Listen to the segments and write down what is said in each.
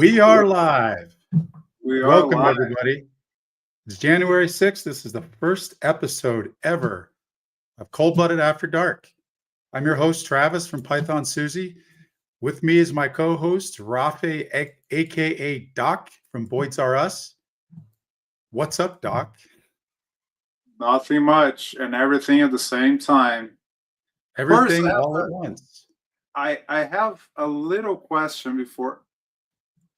We are live. We are Welcome, live. everybody. It's January 6th. This is the first episode ever of Cold Blooded After Dark. I'm your host, Travis from Python Susie. With me is my co-host, Rafe, aka Doc from Boyd's R Us. What's up, Doc? Nothing much and everything at the same time. Everything all at once. I have a little question before.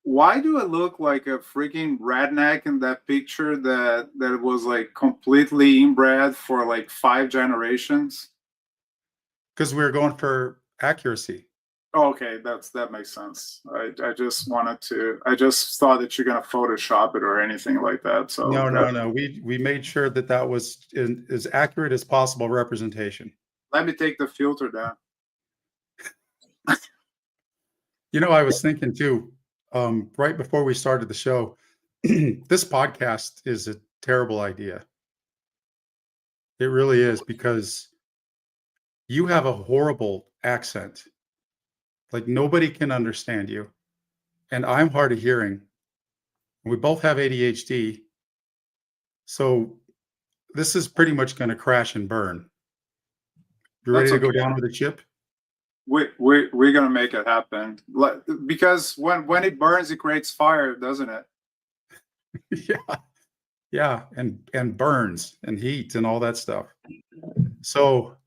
Why do I look like a freaking redneck in that picture that was like completely inbred for like 5 generations? Because we're going for accuracy. Okay, that makes sense. I just thought that you're gonna Photoshop it or anything like that. So No. We made sure that was as accurate as possible representation. Let me take the filter down. I was thinking too, right before we started the show, this podcast is a terrible idea. It really is, because you have a horrible accent. Like, nobody can understand you. And I'm hard of hearing. We both have ADHD. So this is pretty much going to crash and burn. You ready to go down with a chip? We're gonna make it happen, because when it burns, it creates fire, doesn't it? yeah, and burns and heat and all that stuff. So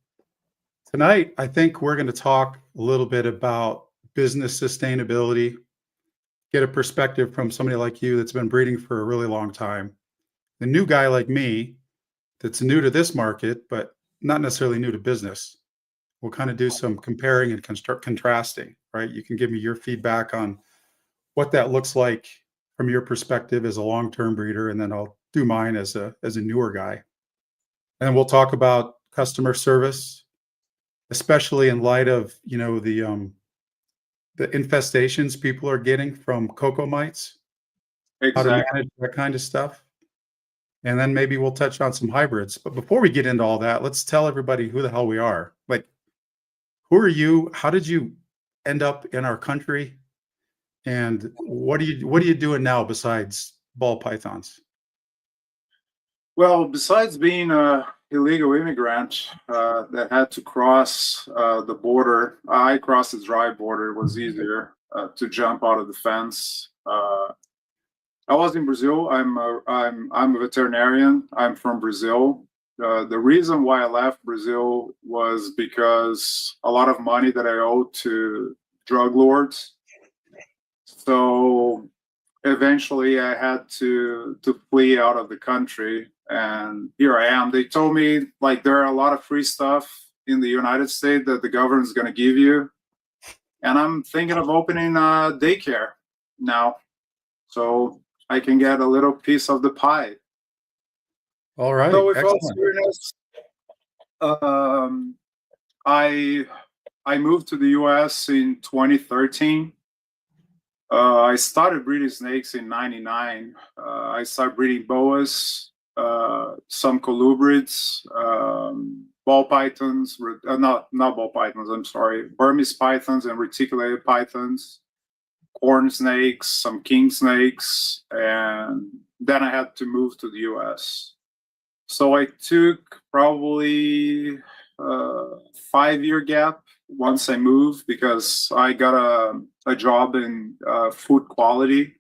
tonight, I think we're going to talk a little bit about business sustainability, get a perspective from somebody like you that's been breeding for a really long time, the new guy like me that's new to this market but not necessarily new to business. We'll kind of do some comparing and contrasting, right? You can give me your feedback on what that looks like from your perspective as a long-term breeder, and then I'll do mine as a newer guy. And we'll talk about customer service, especially in light of the infestations people are getting from cocoa mites, Exactly. how to manage that kind of stuff. And then maybe we'll touch on some hybrids. But before we get into all that, let's tell everybody who the hell we are. Like, who are you? How did you end up in our country? And what are you doing now besides ball pythons? Well, besides being a illegal immigrant that had to cross the border, I crossed the dry border. It was easier to jump out of the fence. I was in Brazil. I'm a veterinarian. I'm from Brazil. The reason why I left Brazil was because a lot of money that I owed to drug lords. So eventually I had to flee out of the country, and here I am. They told me, like, there are a lot of free stuff in the United States that the government is going to give you, and I'm thinking of opening a daycare now, so I can get a little piece of the pie. All right. So with all seriousness, I moved to the US in 2013. I started breeding snakes in '99. I started breeding boas, some colubrids, ball pythons, not ball pythons, I'm sorry, Burmese pythons and reticulated pythons, corn snakes, some king snakes, and then I had to move to the US. So I took probably a 5-year gap once I moved, because I got a job in food quality.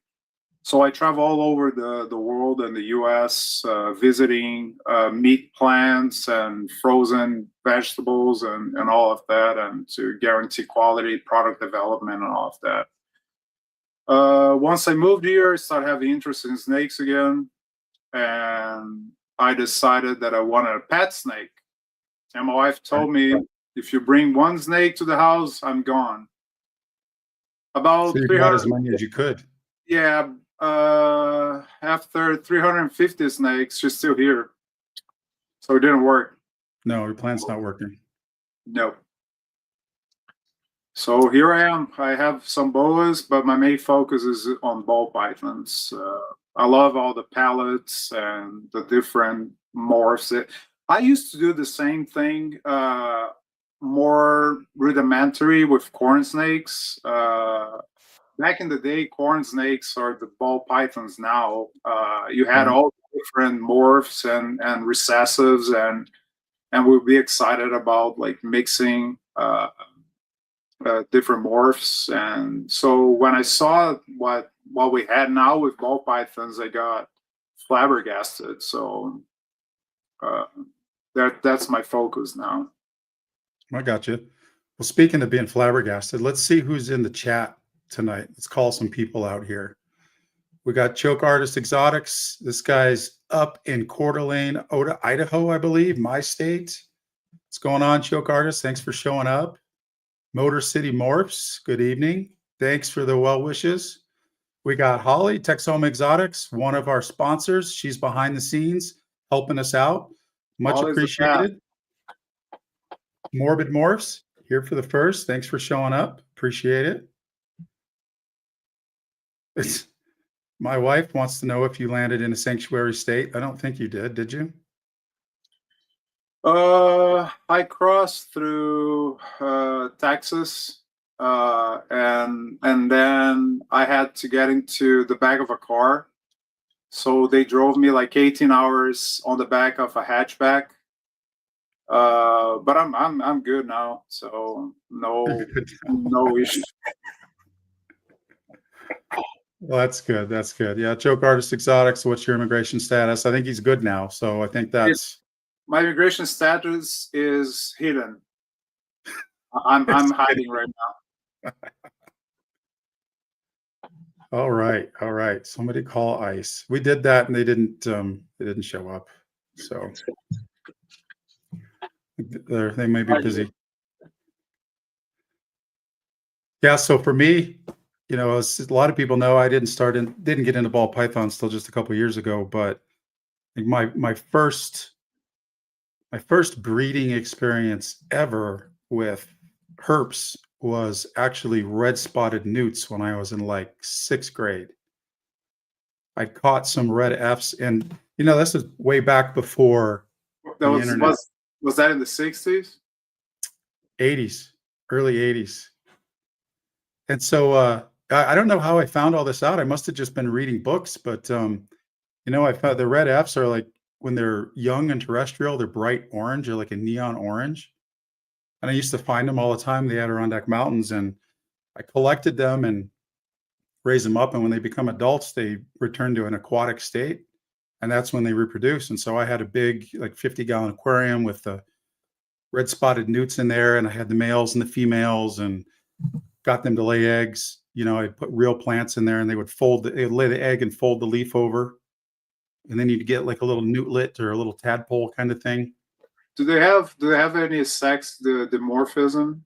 So I travel all over the world and the US, visiting meat plants and frozen vegetables and all of that, and to guarantee quality product development and all of that. Once I moved here, I started having interest in snakes again, and I decided that I wanted a pet snake. And my wife told me, if you bring one snake to the house, I'm gone. About so you got as many as you could. Yeah. After 350 snakes, she's still here. So it didn't work. No, your plan's not working. No. So here I am. I have some boas, but my main focus is on ball pythons. I love all the pellets and the different morphs. I used to do the same thing, more rudimentary with corn snakes. back in the day, corn snakes or the ball pythons now, you had Right. all different morphs and recessives, and we'll be excited about like mixing different morphs. And so when I saw what we had now with ball pythons, I got flabbergasted. So uh, that's my focus now. I got you. Well, speaking of being flabbergasted, let's see who's in the chat tonight. Let's call some people out here. We got Choke Artist Exotics. This guy's up in Coeur d'Alene, Idaho, I believe, my state. What's going on, Choke Artist? Thanks for showing up. Motor City Morphs, good evening. Thanks for the well wishes. We got Holly, Texoma Exotics, one of our sponsors. She's behind the scenes helping us out. Much Always the cat. appreciated. Morbid Morphs, here for the first. Thanks for showing up. Appreciate it. My wife wants to know if you landed in a sanctuary state. I don't think you did you? I crossed through Texas, and then I had to get into the back of a car. So they drove me like 18 hours on the back of a hatchback. But I'm good now, so no issue. Well, that's good. That's good. Yeah, Choke Artist Exotics. What's your immigration status? I think he's good now. So I think that's My immigration status is hidden. I'm hiding right now. all right. All right. Somebody call ICE. We did that and they didn't show up. So they may be busy. Yeah. So for me, as a lot of people know, I didn't get into ball pythons till just a couple of years ago. But I think my first breeding experience ever with herps was actually red spotted newts when I was in like 6th grade. I caught some red Fs, and this is way back before That the was internet. was that in the 60s? 80s, early 80s. And so I don't know how I found all this out. I must have just been reading books, but I found the red Fs are like when they're young and terrestrial, they're bright orange or like a neon orange. And I used to find them all the time in the Adirondack Mountains, and I collected them and raised them up. And when they become adults, they return to an aquatic state, and that's when they reproduce. And so I had a big, like 50-gallon aquarium with the red spotted newts in there, and I had the males and the females, and got them to lay eggs. I put real plants in there, and they would lay the egg and fold the leaf over, and then you'd get like a little newtlet or a little tadpole kind of thing. Do they have any sex, the dimorphism?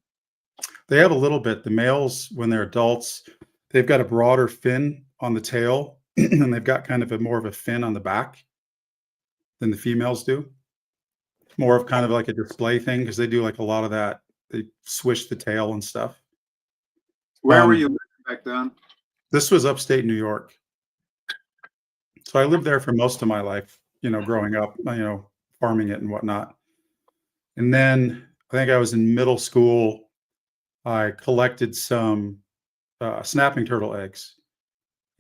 They have a little bit. The males, when they're adults, they've got a broader fin on the tail, and they've got kind of more of a fin on the back than the females do. More of kind of like a display thing because they do like a lot of that. They swish the tail and stuff. Where were you living back then? This was upstate New York. So I lived there for most of my life, growing up, farming it and whatnot. And then I think I was in middle school. I collected some snapping turtle eggs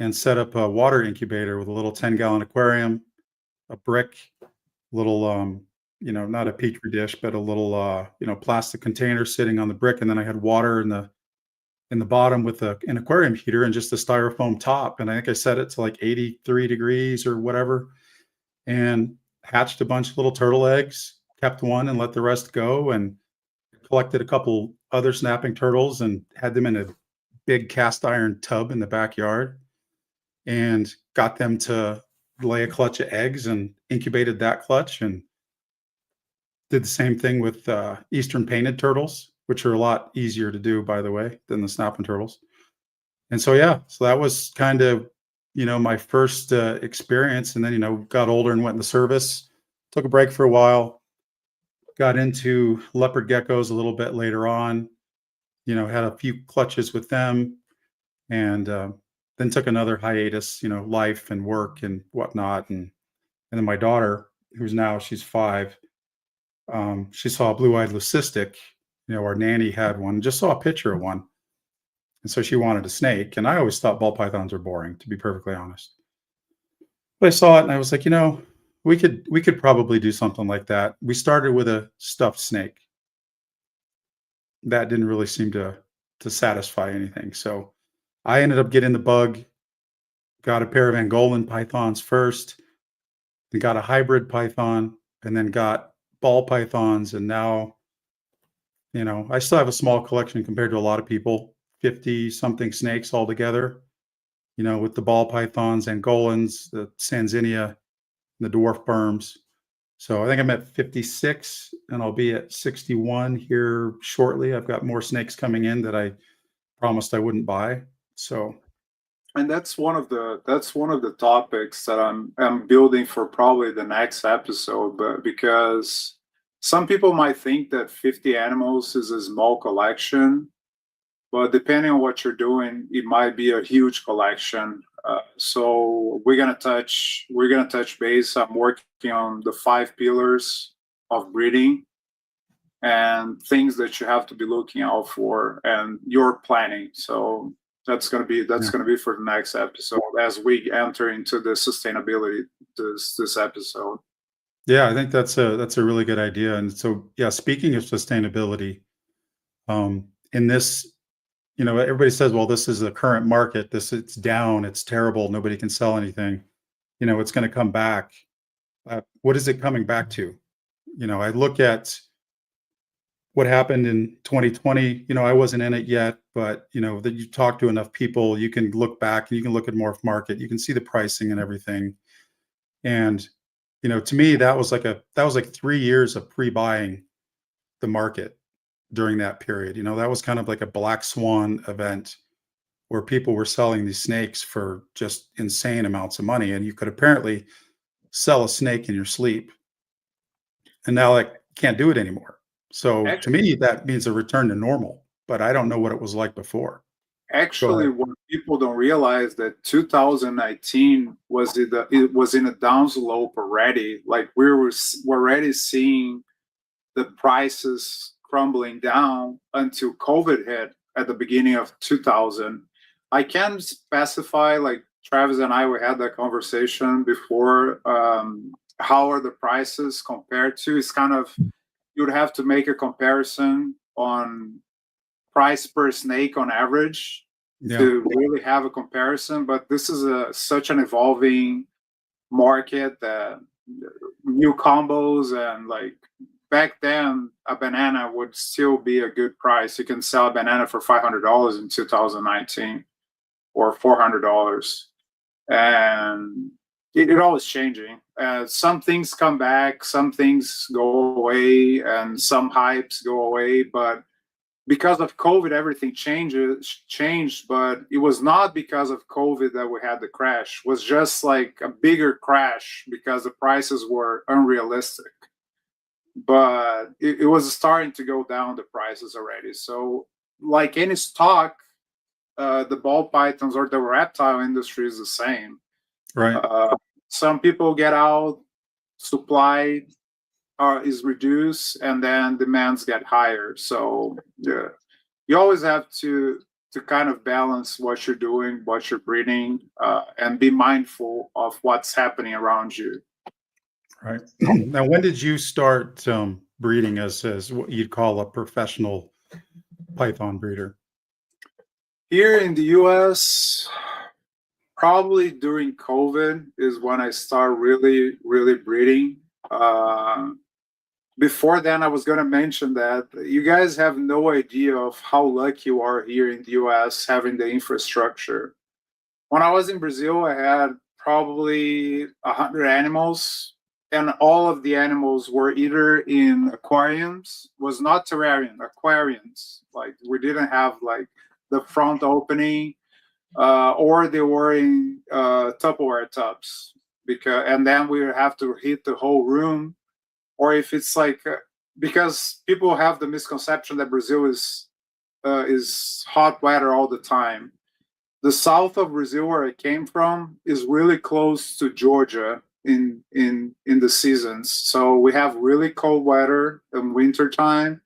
and set up a water incubator with a little 10-gallon aquarium, a brick, little, not a petri dish, but a little, plastic container sitting on the brick. And then I had water in the bottom with an aquarium heater and just a styrofoam top. And I think I set it to like 83 degrees or whatever, and hatched a bunch of little turtle eggs, kept one and let the rest go, and collected a couple other snapping turtles and had them in a big cast iron tub in the backyard, and got them to lay a clutch of eggs and incubated that clutch, and did the same thing with Eastern painted turtles, which are a lot easier to do, by the way, than the snapping turtles. And so, yeah, so that was kind of, my first experience. And then, got older and went in the service, took a break for a while, got into leopard geckos a little bit later on, had a few clutches with them, and then took another hiatus, life and work and whatnot. And then my daughter, she's 5, she saw a blue-eyed leucistic. Our nanny had one, just saw a picture of one. And so she wanted a snake. And I always thought ball pythons were boring, to be perfectly honest. But I saw it and I was like, we could probably do something like that. We started with a stuffed snake. That didn't really seem to satisfy anything. So I ended up getting the bug, got a pair of Angolan pythons first, and got a hybrid python, and then got ball pythons. And now, I still have a small collection compared to a lot of people, 50 something snakes altogether, with the ball pythons, Angolans, the Sanzinia, the dwarf berms. So I think I'm at 56 and I'll be at 61 here shortly. I've got more snakes coming in that I promised I wouldn't buy. So And that's one of the topics that I'm building for probably the next episode, but because some people might think that 50 animals is a small collection, but depending on what you're doing, it might be a huge collection. So we're gonna touch base. I'm working on the 5 pillars of breeding and things that you have to be looking out for and your planning. So that's gonna be yeah. for the next episode as we enter into the sustainability this episode. Yeah, I think that's a really good idea. And so yeah, speaking of sustainability, in this, everybody says, well, this is the current market. It's down, it's terrible, nobody can sell anything. It's going to come back. What is it coming back to? I look at what happened in 2020. I wasn't in it yet, but that you talk to enough people, you can look back and you can look at Morph Market, you can see the pricing and everything. And to me, that was like 3 years of pre-buying the market during that period. That was kind of like a black swan event where people were selling these snakes for just insane amounts of money, and you could apparently sell a snake in your sleep. And now I can't do it anymore. So to Actually, me, that means a return to normal, but I don't know what it was like before. Go actually, ahead. what people don't realize that 2019 it was in a downslope already. Like we're already seeing the prices crumbling down until COVID hit at the beginning of 2000. I can specify, like Travis and we had that conversation before. How are the prices compared to? It's kind of, you'd have to make a comparison on price per snake on average Yeah. to really have a comparison. But this is such an evolving market that new combos and like back then a banana would still be a good price. You can sell a banana for $500 in 2019 or $400, and it always changing. Some things come back, some things go away, and some hypes go away. But because of COVID, everything changed. But it was not because of COVID that we had the crash. It was just like a bigger crash because the prices were unrealistic. But it was starting to go down the prices already. So, like any stock, the ball pythons or the reptile industry is the same. Right. Some people get out, supply is reduced, and then demands get higher. So yeah, you always have to kind of balance what you're doing, what you're breeding, and be mindful of what's happening around you. Right. Now, when did you start breeding as what you'd call a professional python breeder? Here in the US, probably during COVID is when I start really, really breeding. Before then, I was going to mention that you guys have no idea of how lucky you are here in the US having the infrastructure. When I was in Brazil, I had probably 100 animals, and all of the animals were either in aquariums, was not terrarium, aquariums. Like we didn't have like the front opening, or they were in Tupperware tubs, and then we would have to heat the whole room. Or if it's like because people have the misconception that Brazil is hot weather all the time. The south of Brazil, where I came from, is really close to Georgia in the seasons. So we have really cold weather in winter time,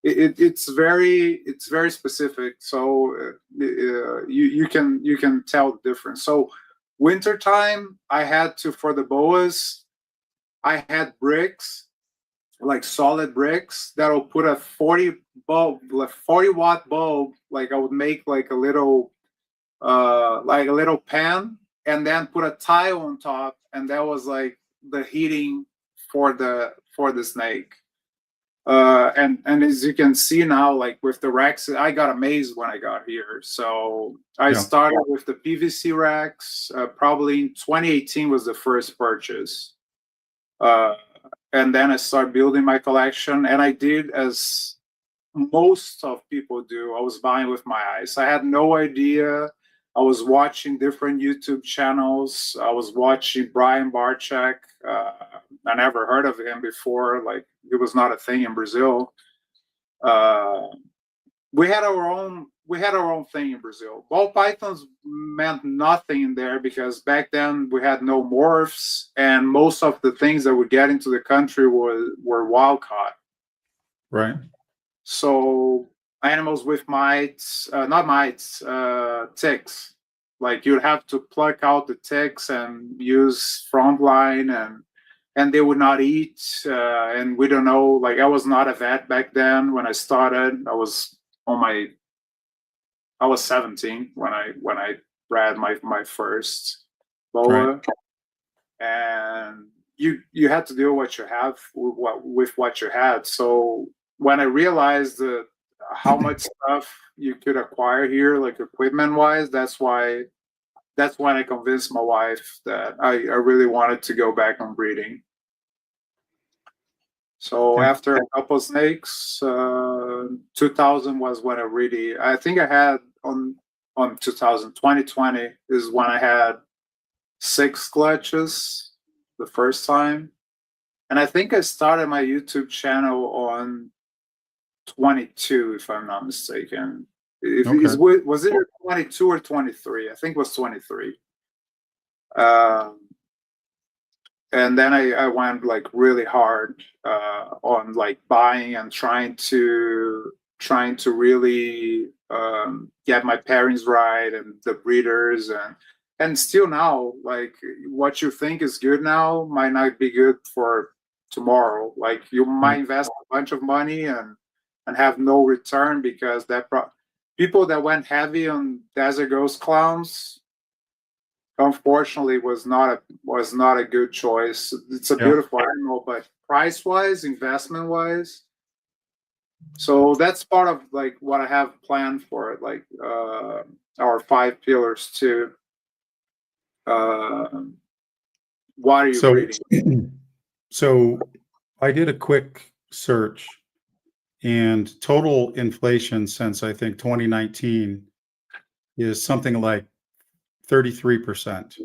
it's very specific. So you can tell the difference. So wintertime, I had to, for the boas, I had bricks, like solid bricks that'll put a 40 bulb, like 40-watt bulb. Like I would make like a little pan, and then put a tile on top, and that was like the heating for the snake. And as you can see now, like with the racks, I got amazed when I got here. So I Yeah. started with the PVC racks. Probably in 2018 was the first purchase. And then I started building my collection, and I did as most of people do. I was buying with my eyes. I had no idea. I was watching different YouTube channels. I was watching Brian Barczyk. I never heard of him before. Like, it was not a thing in Brazil. We had our own thing in Brazil. Ball pythons meant nothing there because back then we had no morphs, and most of the things that would get into the country were wild caught. Right. So animals with mites, not mites, ticks. Like, you'd have to pluck out the ticks and use frontline, and they would not eat. And we don't know. Like, I was not a vet back then when I started. I was 17 when I bred my first boa. Right. And you had to deal with what you had. So when I realized how much stuff you could acquire here, like equipment wise, that's when I convinced my wife that I really wanted to go back on breeding. So Okay. after a couple snakes, 2000 was when I think I had on 2020 is when I had 6 clutches the first time. And I think I started my YouTube channel on 22, if I'm not mistaken. Was it 22 or 23? I think it was 23. And then I went like really hard on like buying and trying to really get my pairings right and the breeders, and still now, like, what you think is good now might not be good for tomorrow. Like, you might invest a bunch of money and have no return because people that went heavy on Desert Ghost Clowns, unfortunately, was not a good choice. It's a beautiful animal, but price wise, investment wise. So that's part of like what I have planned for it, like our 5 pillars too. What are you breeding? So I did a quick search, and total inflation since I think 2019 is something like 33%.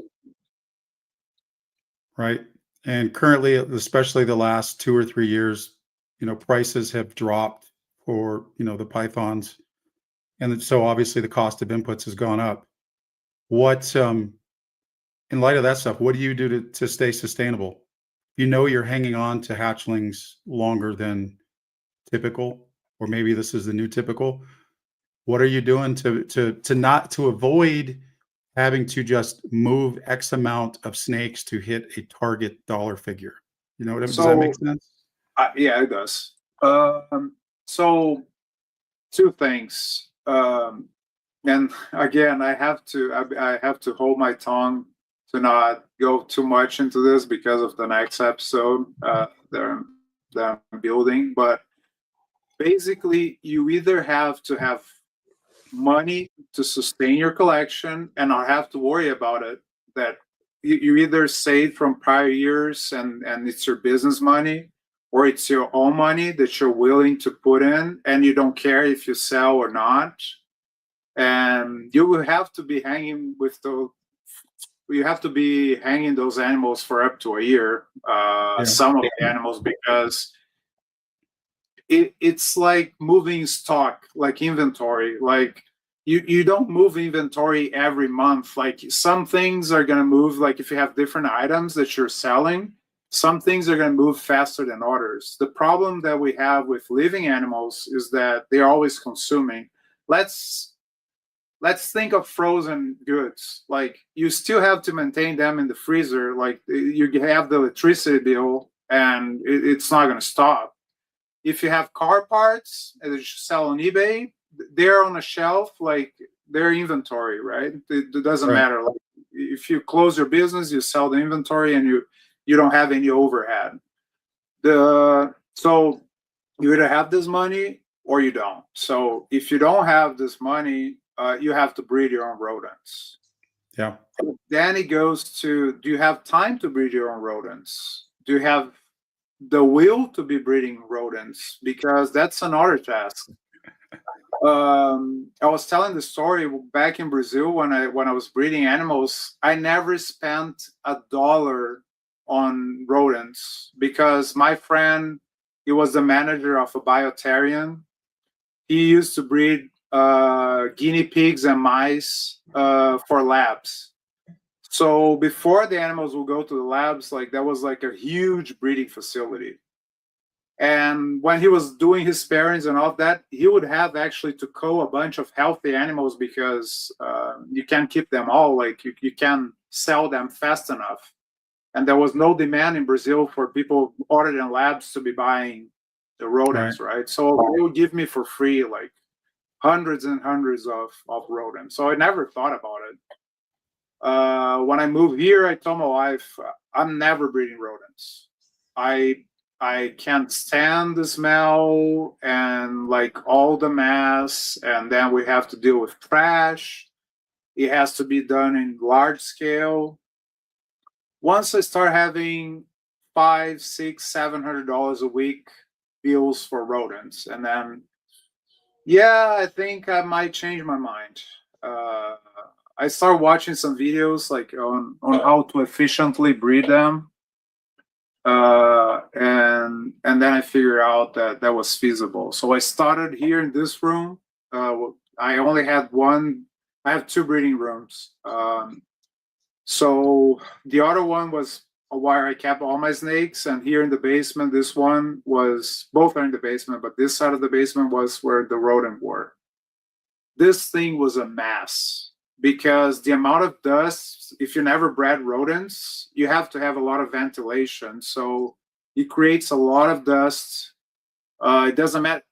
Right. And currently, especially the last 2 or 3 years, prices have dropped for, the pythons. And so obviously the cost of inputs has gone up. What, in light of that stuff, what do you do to stay sustainable? You're hanging on to hatchlings longer than typical, or maybe this is the new typical. What are you doing to avoid having to just move X amount of snakes to hit a target dollar figure? Does that make sense? Yeah, it does. So 2 things. And again, I have to hold my tongue to not go too much into this because of the next episode that I'm building. But basically, you either have to have money to sustain your collection and not have to worry about it, that you either save from prior years and it's your business money, or it's your own money that you're willing to put in and you don't care if you sell or not. And you will have to be hanging those animals for up to a year, some of the animals, because it's like moving stock, like inventory. Like, you don't move inventory every month. Like, some things are going to move, like if you have different items that you're selling, Some things are going to move faster than others. The problem that we have with living animals is that they're always consuming. Let's think of frozen goods. Like, you still have to maintain them in the freezer. Like, you have the electricity bill, and it's not going to stop. If you have car parts that you sell on eBay, they're on a shelf, like their inventory, right? It doesn't Right. matter. Like, if you close your business, you sell the inventory, and you don't have any overhead. So you either have this money or you don't. So if you don't have this money, you have to breed your own rodents. Yeah. Then it goes to, do you have time to breed your own rodents? Do you have the will to be breeding rodents? Because that's another task. I was telling the story back in Brazil when I was breeding animals. I never spent $1 on rodents because my friend, he was the manager of a biotarian. He used to breed guinea pigs and mice for labs. So before the animals would go to the labs, like, that was like a huge breeding facility. And when he was doing his sparings and all of that, he would have actually to cull a bunch of healthy animals because you can't keep them all. Like, you can't sell them fast enough. And there was no demand in Brazil for people other than labs to be buying the rodents, right? So they would give me for free, like, hundreds and hundreds of rodents. So I never thought about it. When I moved here, I told my wife, I'm never breeding rodents. I can't stand the smell and, like, all the mess, and then we have to deal with trash. It has to be done in large scale. Once I start having $500, $600, $700 a week bills for rodents, and then, yeah, I think I might change my mind. I start watching some videos, like, on how to efficiently breed them. And then I figured out that that was feasible. So I started here in this room. I only had one. I have two breeding rooms. So the other one was where I kept all my snakes, and here in the basement, this one was, both are in the basement, but this side of the basement was where the rodent were. This thing was a mess because the amount of dust, if you never bred rodents, you have to have a lot of ventilation. So it creates a lot of dust. It doesn't matter.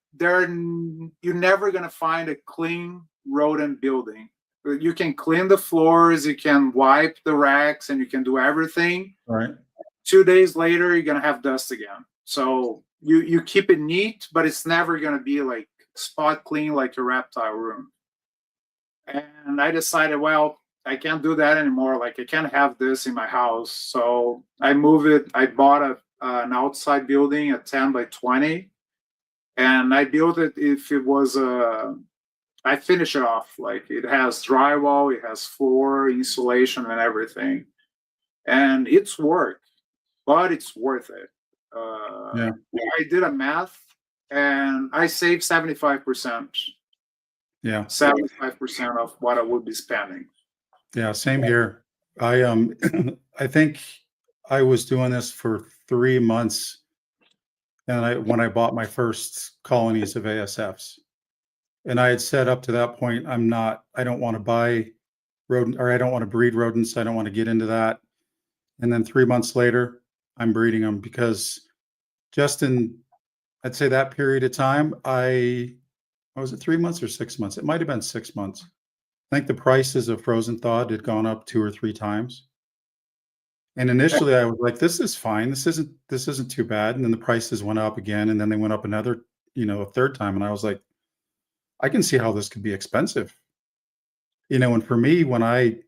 You're never going to find a clean rodent building. You can clean the floors, you can wipe the racks, and you can do everything. Right. 2 days later, you're going to have dust again. So you keep it neat, but it's never going to be like spot clean like a reptile room. And I decided, well, I can't do that anymore. Like, I can't have this in my house. So I moved it. I bought an outside building, a 10 by 20. And I built it, if it was I finish it off. Like, it has drywall, it has floor, insulation, and everything. And it's work, but it's worth it. Yeah. I did a math, and I saved 75%. Yeah. 75% of what I would be spending. Yeah. Same here. I I think I was doing this for 3 months, and when I bought my first colonies of ASFs, and I had said up to that point, I don't want to buy rodent, or I don't want to breed rodents. I don't want to get into that. And then 3 months later, I'm breeding them because just in, I'd say, that period of time, was it 3 months or 6 months? It might have been 6 months. I think the prices of frozen thawed had gone up 2 or 3 times. And initially I was like, this is fine. This isn't too bad. And then the prices went up again, and then they went up another, a third time. And I was like, I can see how this could be expensive. And for me, when I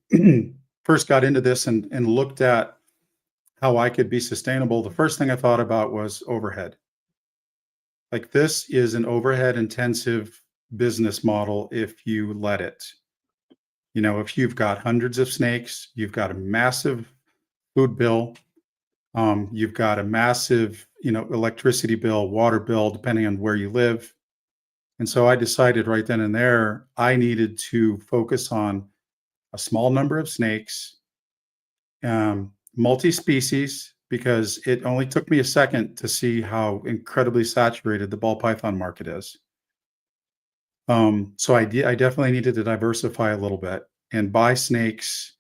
first got into this and looked at how I could be sustainable, the first thing I thought about was overhead. Like, this is an overhead intensive business model if you let it. If you've got hundreds of snakes, you've got a massive food bill, you've got a massive, electricity bill, water bill, depending on where you live. And so I decided right then and there, I needed to focus on a small number of snakes, multi-species, because it only took me a second to see how incredibly saturated the ball python market is. So I definitely needed to diversify a little bit and buy snakes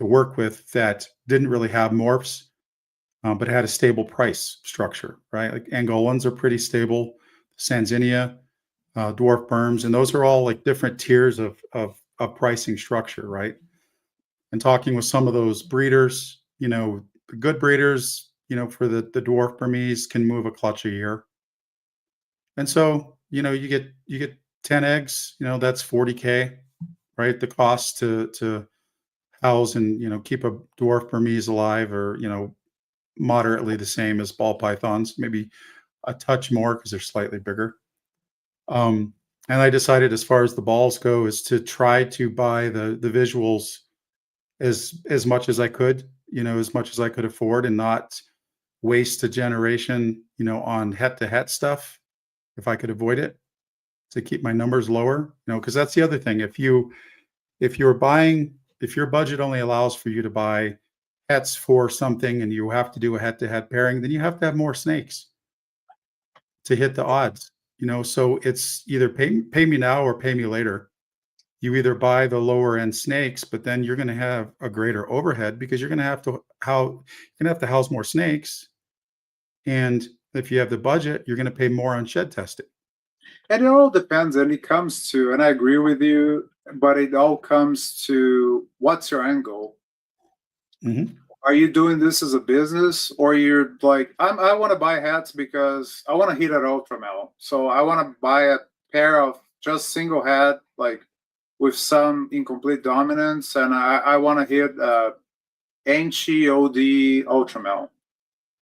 to work with that didn't really have morphs, but had a stable price structure, right? Like Angolans are pretty stable, Sanzinia, dwarf berms, and those are all like different tiers of pricing structure, right? And talking with some of those breeders, the good breeders, for the dwarf Burmese can move a clutch a year. And so, you get 10 eggs, that's 40K, right? The cost to house and, keep a dwarf Burmese alive or, moderately the same as ball pythons, maybe a touch more because they're slightly bigger. And I decided as far as the balls go is to try to buy the visuals as much as I could, as much as I could afford and not waste a generation, on het-to-het stuff if I could avoid it to keep my numbers lower, because that's the other thing. If your budget only allows for you to buy hets for something and you have to do a head-to-head pairing, then you have to have more snakes to hit the odds, so it's either pay me now or pay me later. You either buy the lower end snakes, but then you're going to have a greater overhead because you're going to have to house more snakes. And if you have the budget, you're going to pay more on shed testing. And it all depends, and it comes to, and I agree with you, but it all comes to what's your end goal? Mm-hmm. Are you doing this as a business, or you're like, I want to buy hats because I want to hit at Ultramel. So I want to buy a pair of just single hat, like with some incomplete dominance, and I want to hit Anchi OD Ultramel.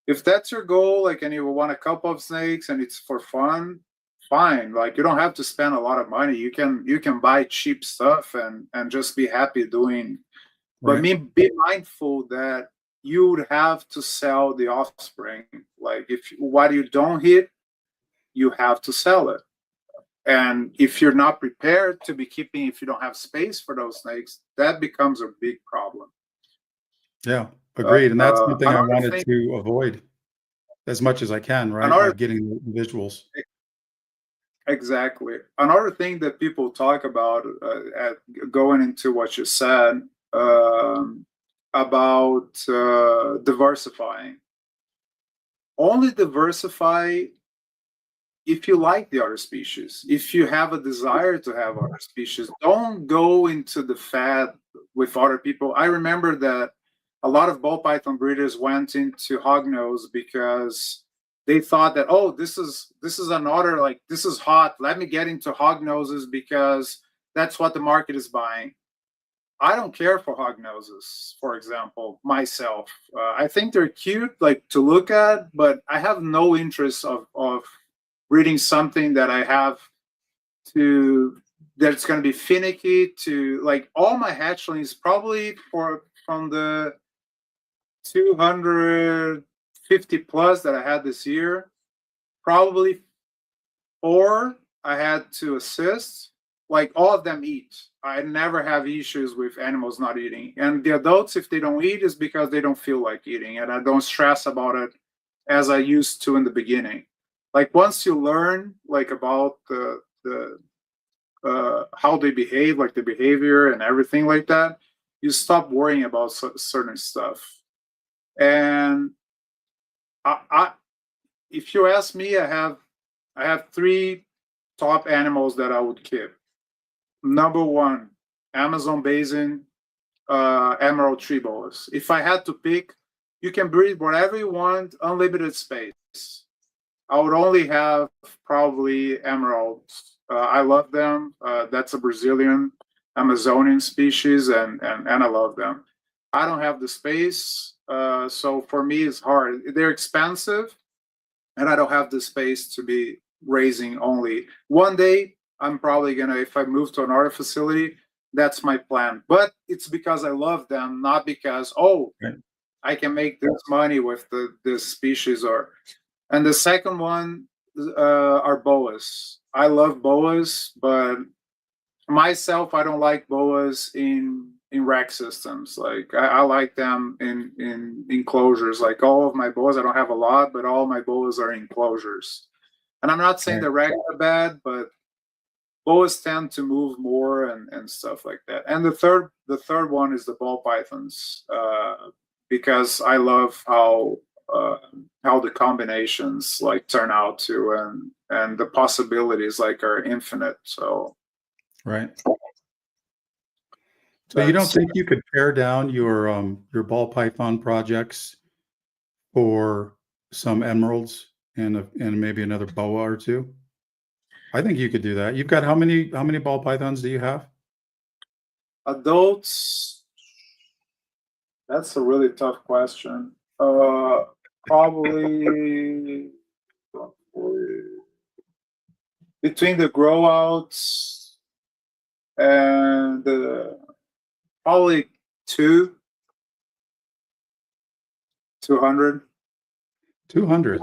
If that's your goal, like, and you want a couple of snakes and it's for fun, fine. Like, you don't have to spend a lot of money. You can buy cheap stuff and just be happy doing. But be mindful that you would have to sell the offspring. Like, if what you don't hit, you have to sell it. And if you're not prepared to be keeping, if you don't have space for those snakes, that becomes a big problem. Yeah, agreed. And that's something I wanted thing, to avoid as much as I can, right? By getting the visuals. Exactly. Another thing that people talk about, going into what you said, about diversifying. Only diversify if you like the other species. If you have a desire to have other species, don't go into the fad with other people. I remember that a lot of ball python breeders went into hognose because they thought that, oh, this is another, like, this is hot. Let me get into hognoses because that's what the market is buying. I don't care for hognoses, for example, myself. I think they're cute, like, to look at, but I have no interest of breeding something that I have to, that's going to be finicky to, like, all my hatchlings probably from the 250 plus that I had this year, probably 4 I had to assist. Like, all of them eat. I never have issues with animals not eating. And the adults, if they don't eat, is because they don't feel like eating. And I don't stress about it as I used to in the beginning. Like, once you learn, like, about the how they behave, like the behavior and everything like that, you stop worrying about certain stuff. And if you ask me, I have 3 top animals that I would keep. Number 1, Amazon basin, emerald tree boas. If I had to pick, you can breed whatever you want, unlimited space. I would only have probably emeralds. I love them. That's a Brazilian Amazonian species, and I love them. I don't have the space, so for me it's hard. They're expensive, and I don't have the space to be raising only. One day, I'm probably gonna, if I move to another facility, that's my plan. But it's because I love them, not because, oh, I can make this money with this species. And the second one are boas. I love boas, but myself, I don't like boas in in rack systems. Like I like them in enclosures. Like all of my boas, I don't have a lot, but all my boas are enclosures. And I'm not saying Right. the racks are bad, but boas tend to move more and stuff like that. And the third one is the ball pythons, because I love how the combinations like turn out to, and the possibilities like are infinite. So Right. So you don't think you could pare down your ball python projects for some emeralds and maybe another boa or two? I think you could do that. You've got how many ball pythons do you have? adults, that's a really tough question. Probably between the grow outs and probably 200. 200.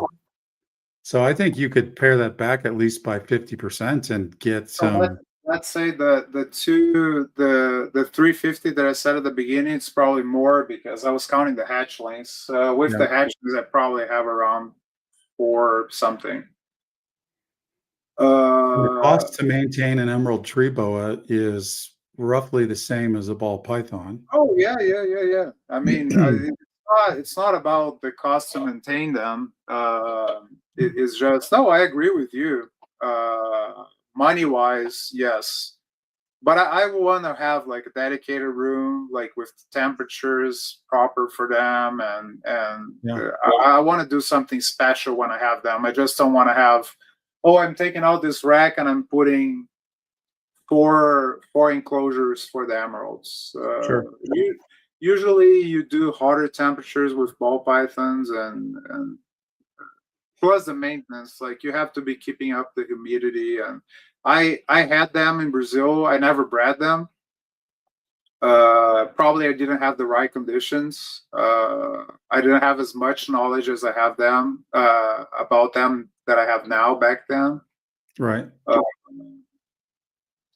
So I think you could pare that back at least by 50% and get So some. let's say the 350 that I said at the beginning, it's probably more because I was counting the hatchlings. With Yeah. the hatchlings, I probably have around 4 something. The cost to maintain an emerald tree boa is roughly the same as a ball python. Oh yeah. I mean, it's not about the cost to maintain them. It's just no. I agree with you. Money wise, yes, but I want to have like a dedicated room, like with temperatures proper for them, and Yeah. I want to do something special when I have them. I just don't want to have, oh, I'm taking out this rack and I'm putting four enclosures for the emeralds. Sure. Usually, you do hotter temperatures with ball pythons, and plus the maintenance. Like you have to be keeping up the humidity. And I had them in Brazil. I never bred them. Probably I didn't have the right conditions. I didn't have as much knowledge as I have them about them that I have now back then. Right.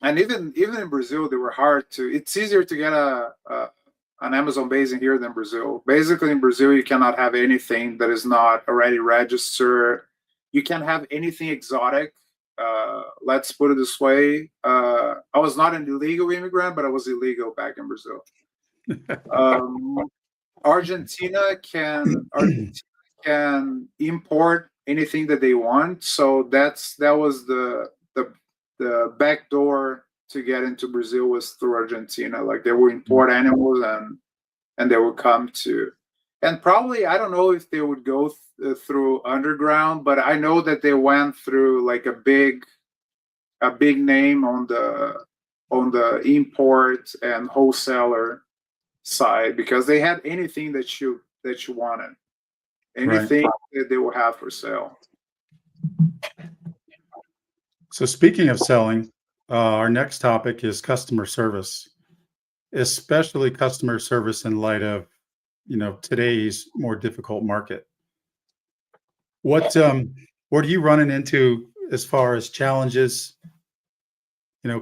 And even in Brazil, they were hard to. It's easier to get an Amazon basin here than Brazil. Basically, in Brazil, you cannot have anything that is not already registered. You can't have anything exotic. Let's put it this way: I was not an illegal immigrant, but I was illegal back in Brazil. Um, Argentina can import anything that they want, so that was the back door to get into Brazil was through Argentina. Like they would import animals and they would come to, and probably I don't know if they would go through underground, but I know that they went through like a big name on the import and wholesaler side because they had anything that you wanted, anything that they would have for sale. So speaking of selling, our next topic is customer service, especially customer service in light of, today's more difficult market. What are you running into as far as challenges,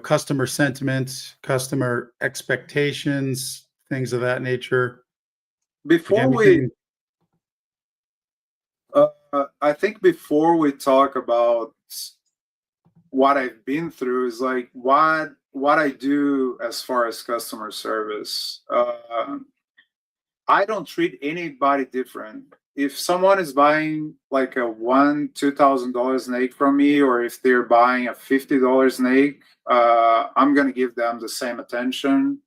customer sentiment, customer expectations, things of that nature? Before Anything? I think before we talk about what I've been through is like what I do as far as customer service. I don't treat anybody different. If someone is buying like a $2,000 snake from me, or if they're buying a $50 snake, I'm gonna give them the same attention.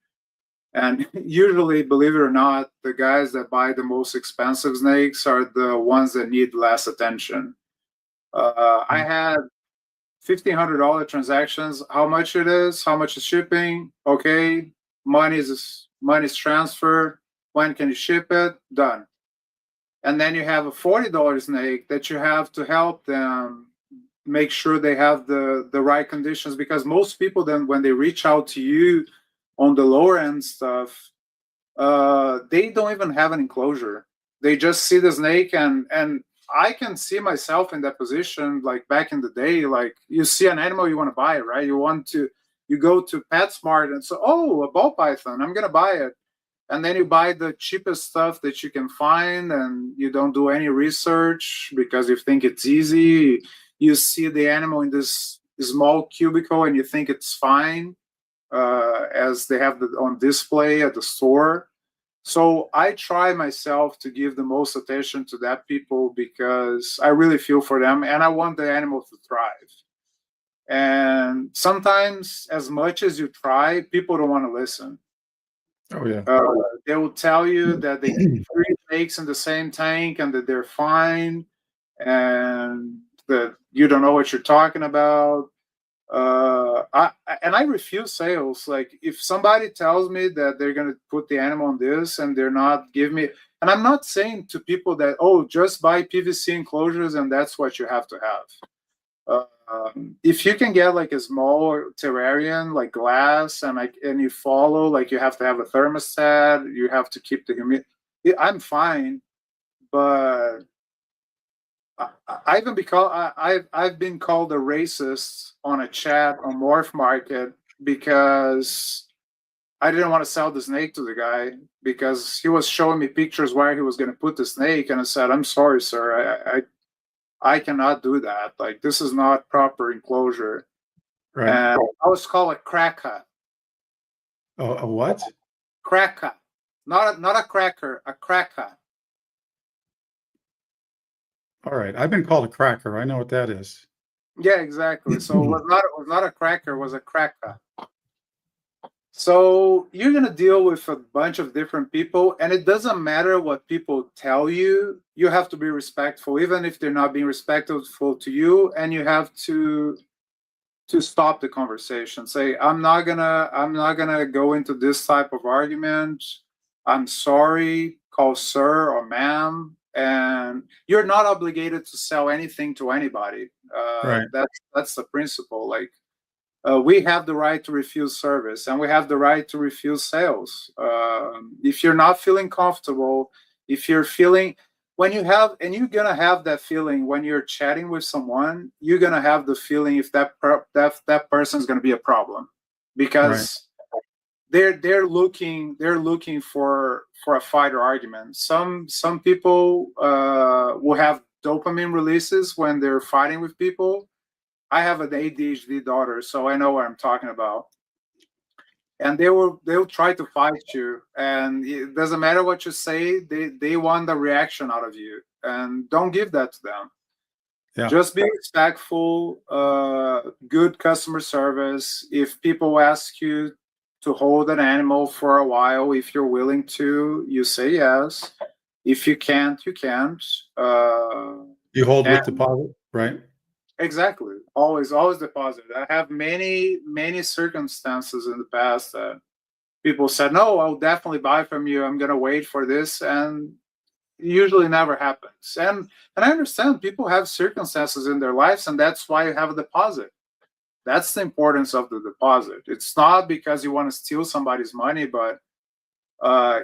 And usually, believe it or not, the guys that buy the most expensive snakes are the ones that need less attention. I had $1,500 transactions. How much it is? How much is shipping? Okay, money's transferred. When can you ship it? Done. And then you have a $40 snake that you have to help them make sure they have the right conditions, because most people then when they reach out to you on the lower end stuff, they don't even have an enclosure. They just see the snake, and I can see myself in that position. Like back in the day, like you see an animal you want to buy, right? You want to You go to PetSmart and say, oh, a ball python, I'm going to buy it. And then you buy the cheapest stuff that you can find, and you don't do any research because you think it's easy. You see the animal in this small cubicle and you think it's fine, as they have on display at the store. So I try myself to give the most attention to that people because I really feel for them and I want the animal to thrive. And sometimes, as much as you try, people don't want to listen. Oh yeah. They will tell you that they keep 3 snakes in the same tank and that they're fine, and that you don't know what you're talking about. I refuse sales. Like, if somebody tells me that they're going to put the animal on this and they're not give me, and I'm not saying to people that, oh, just buy PVC enclosures and that's what you have to have. If you can get like a small terrarium, like glass, and you follow, like, you have to have a thermostat, you have to keep the humidity. I'm fine, but I've been called a racist on a chat on Morph Market because I didn't want to sell the snake to the guy because he was showing me pictures where he was going to put the snake, and I said, "I'm sorry, sir, I cannot do that. Like, this is not proper enclosure." Right. And I was called a cracker. Oh, a what? Cracker, not a cracker, a cracker. All right. I've been called a cracker. I know what that is. Yeah, exactly. So it was not a cracker, it was a cracker. So you're going to deal with a bunch of different people, and it doesn't matter what people tell you. You have to be respectful, even if they're not being respectful to you, and you have to stop the conversation. Say, I'm not gonna go into this type of argument. I'm sorry, call sir or ma'am, and you're not obligated to sell anything to anybody. Right. That's the principle. Like, we have the right to refuse service and we have the right to refuse sales. If you're not feeling comfortable, if you're feeling, when you have, and you're gonna have that feeling when you're chatting with someone, you're gonna have the feeling if that person is gonna be a problem, because they're looking for a fight or argument. Some people will have dopamine releases when they're fighting with people. I have an ADHD daughter, so I know what I'm talking about. And they'll try to fight you, and it doesn't matter what you say. They want the reaction out of you, and don't give that to them. Yeah. Just be respectful. Good customer service. If people ask you to hold an animal for a while, if you're willing to, you say yes. If you can't, you can't. You hold with deposit, right? Exactly. Always deposit. I have many circumstances in the past that people said, no, I'll definitely buy from you. I'm going to wait for this. And it usually never happens. And I understand people have circumstances in their lives, and that's why you have a deposit. That's the importance of the deposit. It's not because you want to steal somebody's money, but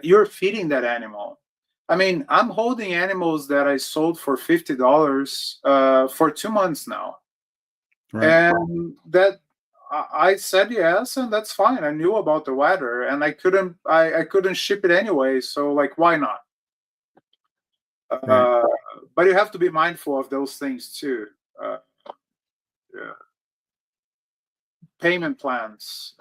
you're feeding that animal. I mean, I'm holding animals that I sold for $50 for 2 months now. Right. And that I said yes, and that's fine. I knew about the weather, and I couldn't ship it anyway. So, like, why not? Right. But you have to be mindful of those things too. Yeah. Payment plans,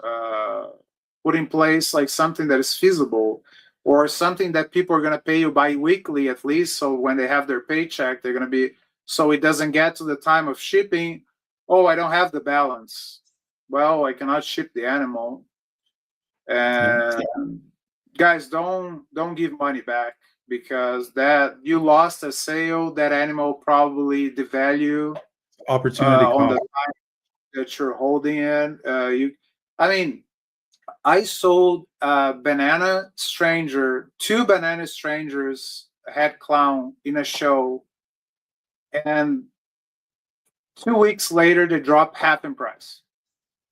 put in place like something that is feasible, or something that people are going to pay you bi-weekly at least. So when they have their paycheck, they're going to be, so it doesn't get to the time of shipping. Oh, I don't have the balance. Well, I cannot ship the animal. And guys, don't give money back, because that you lost a sale. That animal probably devalue Opportunity on the cost. time that you're holding it. I mean, I sold two banana strangers head clown in a show, and 2 weeks later they dropped half in price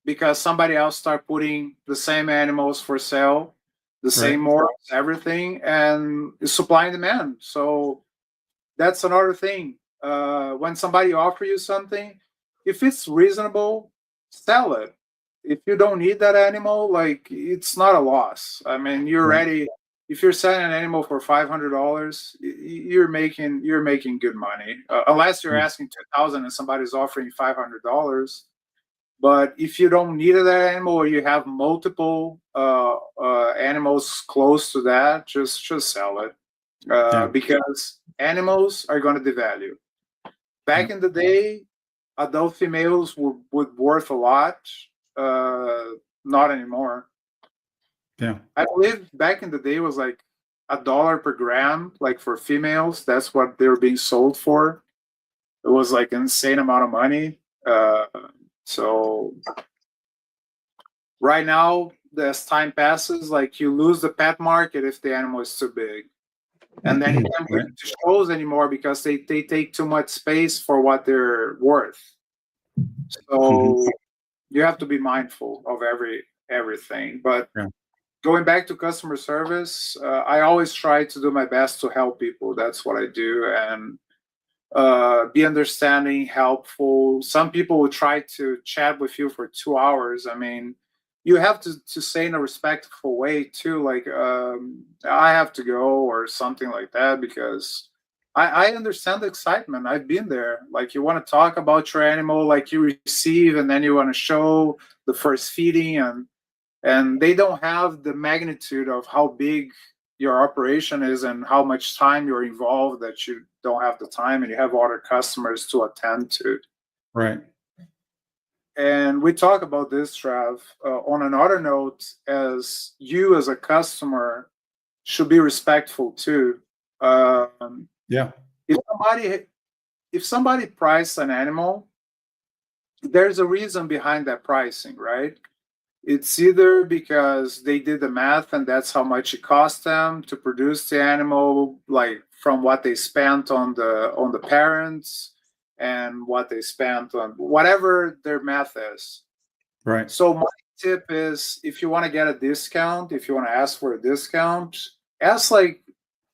because somebody else started putting the same animals for sale, the same morphs, everything, and it's supply and demand. So that's another thing. When somebody offers you something, if it's reasonable, sell it. if you don't need that animal, like it's not a loss. I mean, you're Right. ready. If you're selling an animal for $500, you're making good money. Unless you're Mm. asking 2,000 and somebody's offering $500. But if you don't need that animal or you have multiple animals close to that, just sell it Yeah. because animals are going to devalue. Yeah. Back in the day, adult females would worth a lot. Uh, Not anymore. Yeah. I believe back in the day was like $1 per gram, like for females. That's what they were being sold for. It was like an insane amount of money. Uh, so right now, as time passes, like you lose the pet market if the animal is too big. And then you can't bring Right. it to shows anymore because they take too much space for what they're worth. Mhm. So you have to be mindful of everything. But Yeah. going back to customer service, I always try to do my best to help people. That's what I do, and be understanding, helpful. Some people will try to chat with you for 2 hours. I mean, you have to say in a respectful way too, like I have to go or something like that, because I understand the excitement. I've been there. Like you want to talk about your animal, like you receive, and then you want to show the first feeding, and they don't have the magnitude of how big your operation is and how much time you're involved, that you don't have the time and you have other customers to attend to. Right. And we talk about this, Trav, on another note, as you as a customer should be respectful too. um, Yeah. if somebody if somebody priced an animal, there's a reason behind that pricing, right? It's either because they did the math and that's how much it cost them to produce the animal, like from what they spent on the parents and what they spent on whatever their math is. Right. So my tip is, if you want to get a discount, if you want to ask for a discount, ask like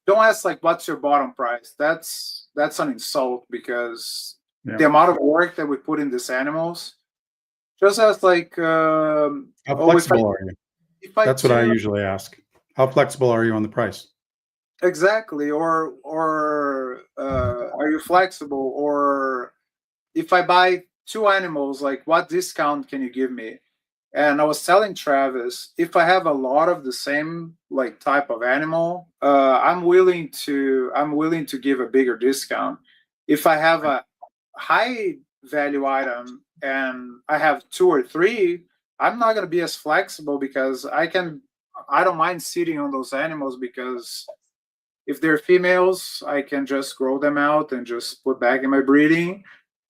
don't ask like what's your bottom price. That's an insult, because Yeah. the amount of work that we put in these animals, just as like, How oh, if I flexible are you? if I That's what I tune usually ask. How flexible are you on the price? exactly, or are you flexible? Or if I buy two animals, like what discount can you give me? And I was telling Travis, if I have a lot of the same like type of animal, I'm willing to give a bigger discount. If I have a high value item and I have two or three, I'm not gonna be as flexible, because I don't mind sitting on those animals, because if they're females, I can just grow them out and just put back in my breeding.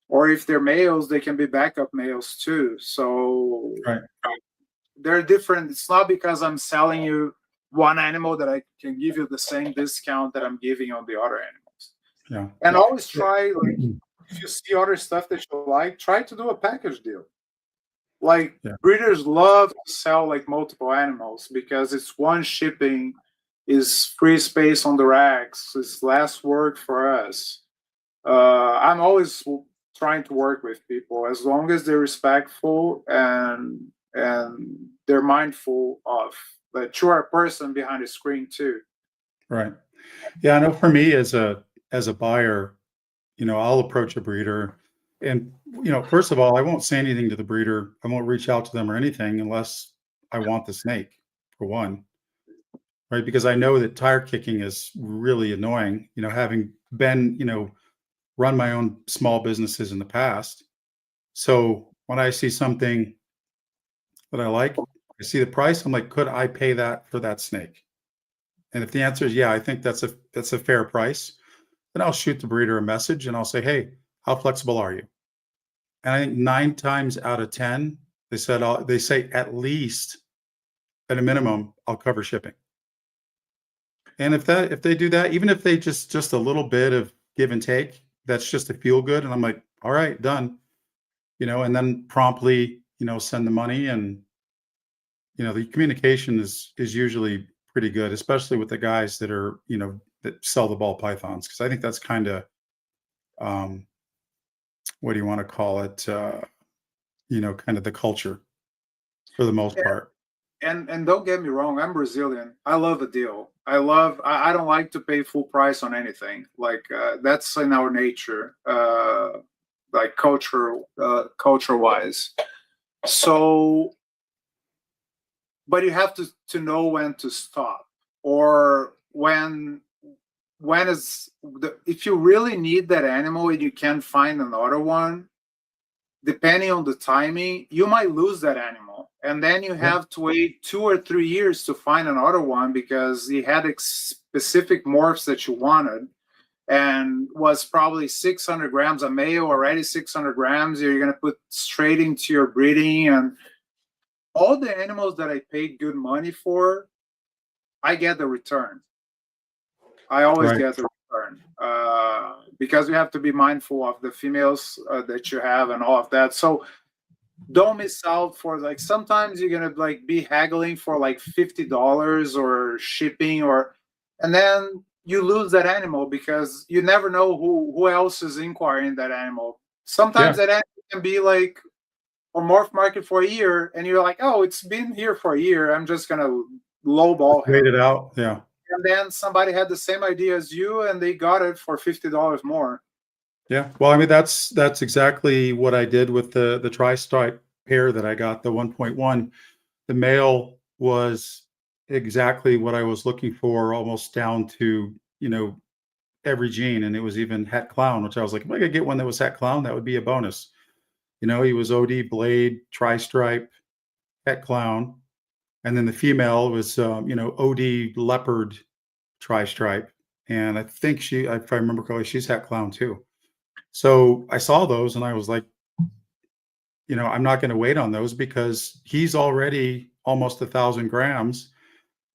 Or if they're males, they can be backup males too. So Right. they're different. It's not because I'm selling you one animal that I can give you the same discount that I'm giving on the other animals. Yeah. And always try, like, Yeah. if you see other stuff that you like, try to do a package deal. Like Yeah. breeders love to sell like multiple animals, because it's one shipping, is free space on the racks, it's less work for us. I'm always trying to work with people as long as they're respectful and they're mindful of that you are a person behind the screen too. Right. Yeah, I know for me as a buyer, I'll approach a breeder and first of all, I won't say anything to the breeder. I won't reach out to them or anything unless I want the snake, for one, right? Because I know that tire kicking is really annoying, having been, run my own small businesses in the past. So when I see something that I like, I see the price, I'm like, could I pay that for that snake? And if the answer is yeah, I think that's a fair price, then I'll shoot the breeder a message and I'll say, hey, how flexible are you? And I think 9 times out of 10, they say at least at a minimum, I'll cover shipping. And if they do that, even if they just a little bit of give and take, that's just to feel good. And I'm like, all right, done. And then promptly, send the money. And the communication is usually pretty good, especially with the guys that are, that sell the ball pythons. Cause I think that's kind of um what do you want to call it? Kind of the culture. for the most part. And don't get me wrong, I'm Brazilian. I love a deal. I don't like to pay full price on anything. Like that's in our nature, like culture wise. So, but you have to know when to stop, or when is if you really need that animal and you can't find another one, depending on the timing, you might lose that animal. And then you have to wait 2 or 3 years to find another one because he had specific morphs that you wanted and was probably 600 grams a male, already 600 grams. You're going to put straight into your breeding. And all the animals that I paid good money for, I get the return. I always Right. get the return because you have to be mindful of the females that you have and all of that. So don't miss out for like sometimes you're gonna like be haggling for like $50 or shipping and then you lose that animal because you never know who else is inquiring that animal. Sometimes that animal can be like on morph market for a year and you're like, oh, it's been here for a year. I'm just gonna lowball him. Wait it out. Yeah. And then somebody had the same idea as you and they got it for $50 more. Yeah. Well, I mean, that's exactly what I did with the tri-stripe pair that I got, the 1.1. The male was exactly what I was looking for, almost down to, every gene. And it was even het clown, which I was like, if I could get one that was het clown, that would be a bonus. He was OD blade, tri-stripe, het clown. And then the female was, OD leopard tri-stripe. And I think if I remember correctly, she's het clown too. So I saw those and I was like, I'm not going to wait on those because he's already almost 1,000 grams,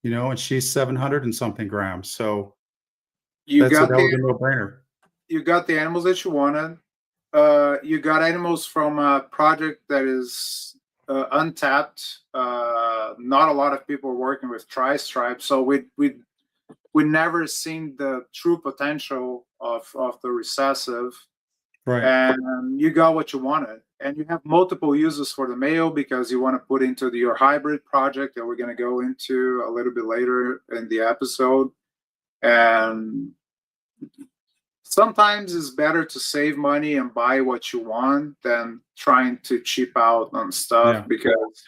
and she's 700 and something grams. So that was a no-brainer. You got the animals that you wanted. You got animals from a project that is untapped. Not a lot of people are working with tri-stripe, so we never seen the true potential of the recessive. Right. And you got what you wanted. And you have multiple uses for the male because you want to put into your hybrid project that we're going to go into a little bit later in the episode. And sometimes it's better to save money and buy what you want than trying to cheap out on stuff. Because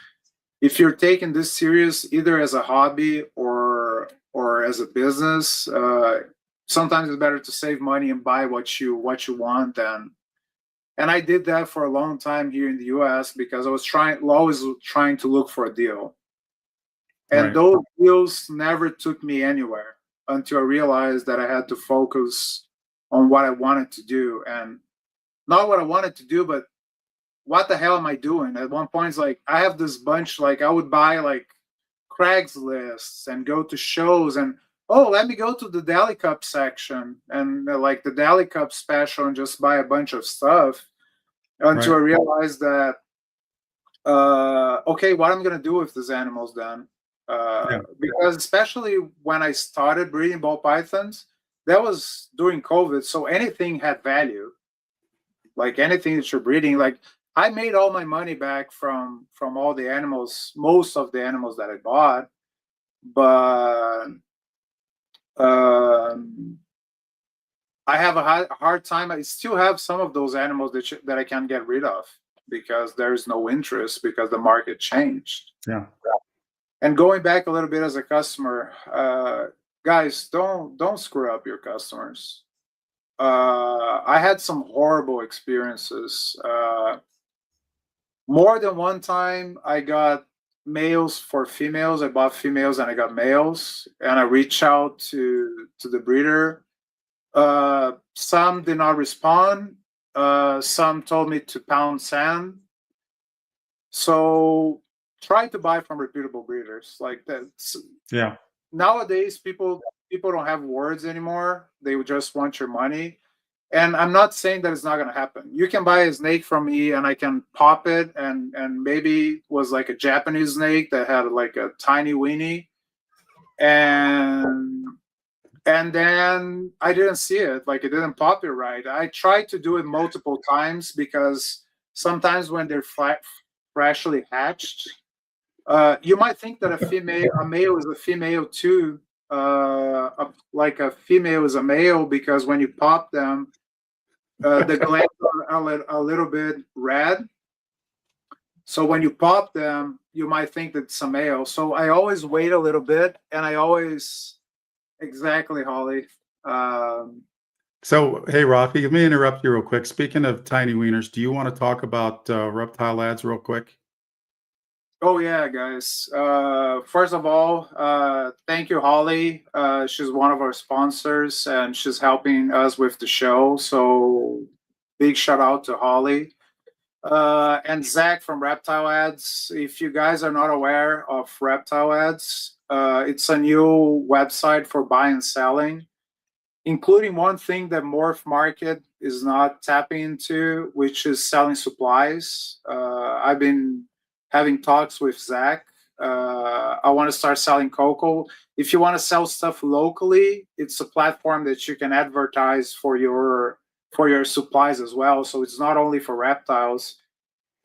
if you're taking this serious, either as a hobby or as a business, sometimes it's better to save money and buy what you want. And I did that for a long time here in the US because I was always trying to look for a deal. And those deals never took me anywhere until I realized that I had to focus on what I wanted to do. And not what I wanted to do, but what the hell am I doing? At one point, it's like I have this bunch, like I would buy like Craigslist and go to shows and let me go to the Deli Cup section and like the Deli Cup special and just buy a bunch of stuff until I realized that okay, what I'm gonna do with these animals then? Because especially when I started breeding ball pythons, that was during COVID, so anything had value. Like anything that you're breeding, like I made all my money back from all the animals, most of the animals that I bought, but I have a hard time. I still have some of those animals that I can't get rid of because there's no interest because the market changed. Yeah. And going back a little bit as a customer, guys, don't screw up your customers. I had some horrible experiences. More than one time, I got males for females. I bought females and I got males, and I reached out to the breeder. Some did not respond. Some told me to pound sand. So try to buy from reputable breeders. Like that. Yeah. Nowadays, people don't have words anymore. They just want your money. And I'm not saying that it's not going to happen. You can buy a snake from me and I can pop it and maybe it was like a Japanese snake that had like a tiny weenie. And then I didn't see it. Like it didn't pop it right. I tried to do it multiple times because sometimes when they're freshly hatched, You might think that a male is a female too, like a female is a male, because when you pop them, the glands are a little bit red. So when you pop them, you might think that it's a male. So I always wait a little bit, and I always exactly, Holly. Um, So, hey, Rafi, let me interrupt you real quick. Speaking of tiny wieners, do you want to talk about reptile ads real quick? oh yeah, guys. First of all, thank you, Holly. She's one of our sponsors, and she's helping us with the show. So big shout out to Holly. And Zach from Reptile Ads. If you guys are not aware of Reptile Ads, it's a new website for buying and selling, including one thing that Morph Market is not tapping into, which is selling supplies. I've been having talks with Zach. I want to start selling cocoa. If you want to sell stuff locally, it's a platform that you can advertise for your supplies as well. So it's not only for reptiles.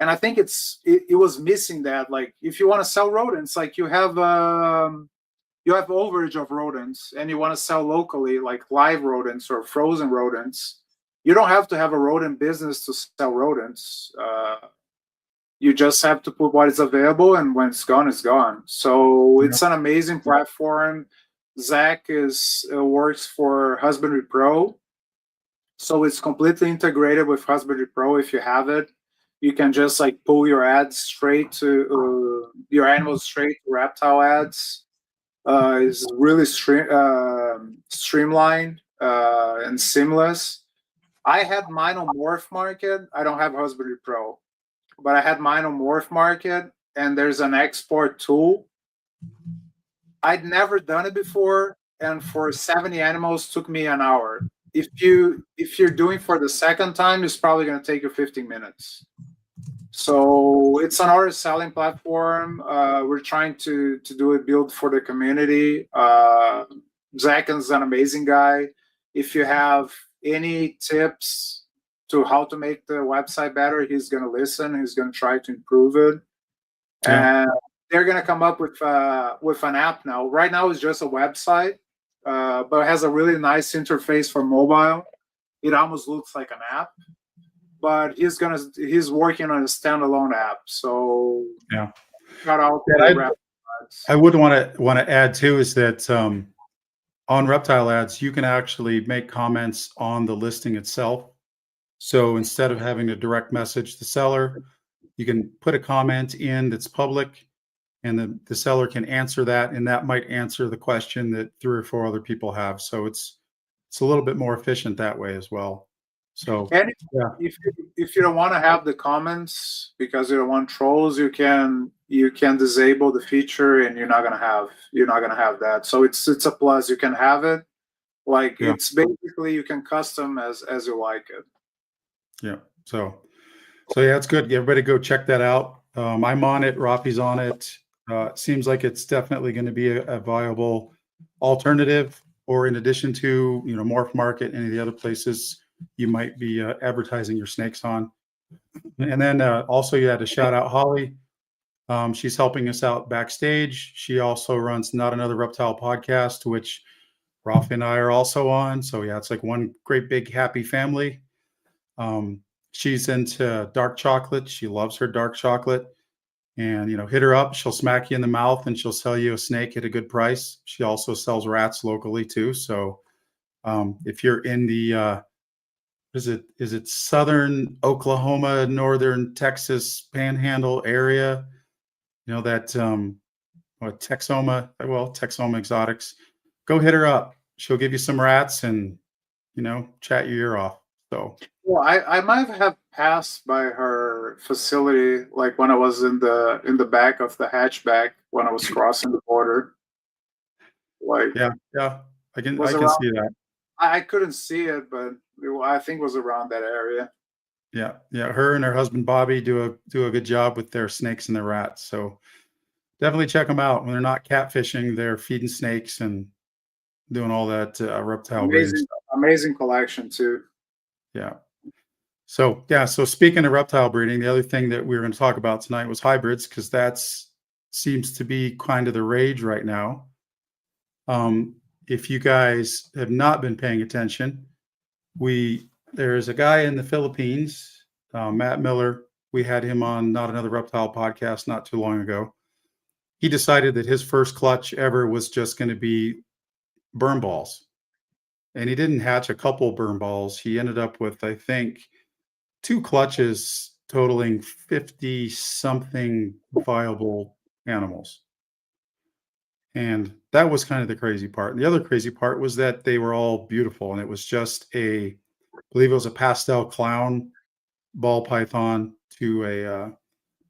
And I think it was missing that. Like if you want to sell rodents, like you have overage of rodents and you want to sell locally, like live rodents or frozen rodents, you don't have to have a rodent business to sell rodents. You just have to put what is available, and when it's gone, it's gone. So it's an amazing platform. Zach works for Husbandry Pro, so it's completely integrated with Husbandry Pro. If you have it, you can just like pull your ads straight to your animals straight to reptile ads. Is really streamlined and seamless. I had mine on Morph Market. I don't have Husbandry Pro, but I had mine on Morph Market, and there's an export tool. I'd never done it before, and for 70 animals took me an hour. If you're doing for the second time, it's probably going to take you 15 minutes. So it's an artist selling platform. We're trying to do a build for the community. Zach is an amazing guy. If you have any tips to how to make the website better, he's going to listen. He's going to try to improve it. Yeah. And they're going to come up with an app now. Right now it's just a website, but it has a really nice interface for mobile. It almost looks like an app. But he's working on a standalone app. So Yeah. shout out to I would want to add too is that on reptile ads, you can actually make comments on the listing itself. So instead of having to direct message the seller, you can put a comment in that's public, and the seller can answer that, and that might answer the question that 3 or 4 other people have. So it's a little bit more efficient that way as well. So and yeah. if you don't want to have the comments because you don't want trolls, you can disable the feature, and you're not gonna have that. So it's a plus. You can have it. Like it's basically you can custom as you like it. Yeah. So yeah, it's good. Everybody go check that out. I'm on it. Rafi's on it. Seems like it's definitely going to be a viable alternative, or in addition to, Morph Market, any of the other places you might be advertising your snakes on. And then also you had to shout out Holly. She's helping us out backstage. She also runs Not Another Reptile podcast, which Rafi and I are also on. So yeah, it's like one great big happy family. She's into dark chocolate. She loves her dark chocolate. And, hit her up. She'll smack you in the mouth and she'll sell you a snake at a good price. She also sells rats locally too. So if you're in the, is it southern Oklahoma, northern Texas panhandle area, that Texoma Exotics, go hit her up. She'll give you some rats and, chat your ear off. So well, I might have passed by her facility, like when I was in the back of the hatchback when I was crossing the border. Like yeah, I can around, see that. I couldn't see it, but I think it was around that area. Yeah. Her and her husband Bobby do a good job with their snakes and their rats. So definitely check them out. When they're not catfishing, they're feeding snakes and doing all that reptile breeding stuff. Amazing collection too. Yeah. So speaking of reptile breeding, the other thing that we were going to talk about tonight was hybrids, because that's seems to be kind of the rage right now. Um, if you guys have not been paying attention, there's a guy in the Philippines, Matt Miller. We had him on Not Another Reptile podcast not too long ago. He decided that his first clutch ever was just going to be burn balls. And he didn't hatch a couple burn balls. He ended up with, I think, two clutches totaling 50 something viable animals. And that was kind of the crazy part. And the other crazy part was that they were all beautiful. And it was just I believe it was a pastel clown ball python to a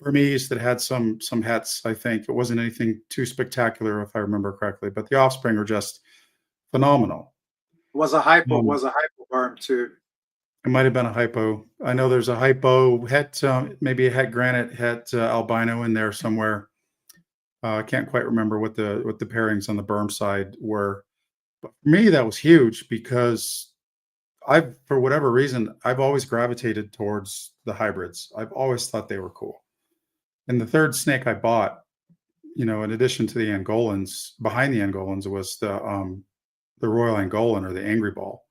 Burmese that had some hets. I think it wasn't anything too spectacular, if I remember correctly, but the offspring are just phenomenal. Was a hypo berm too. It might have been a hypo. I know there's a hypo het, maybe a het granite, het albino in there somewhere. I can't quite remember what the pairings on the berm side were. But for me, that was huge because for whatever reason, I've always gravitated towards the hybrids. I've always thought they were cool. And the third snake I bought, in addition to the Angolans, behind the Angolans was the Royal Angolan, or the Angry Ball.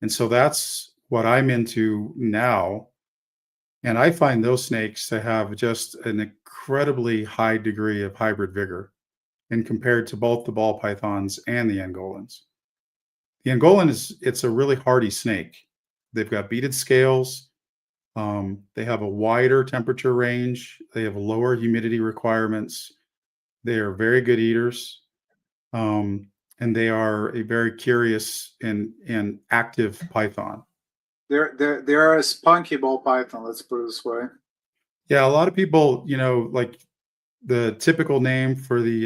And so that's what I'm into now. And I find those snakes to have just an incredibly high degree of hybrid vigor, and compared to both the ball pythons and the Angolans. The Angolan it's a really hardy snake. They've got beaded scales. They have a wider temperature range. They have lower humidity requirements. They are very good eaters. And they are a very curious and active python. They're a spunky ball python, let's put it this way. Yeah, a lot of people, like the typical name for the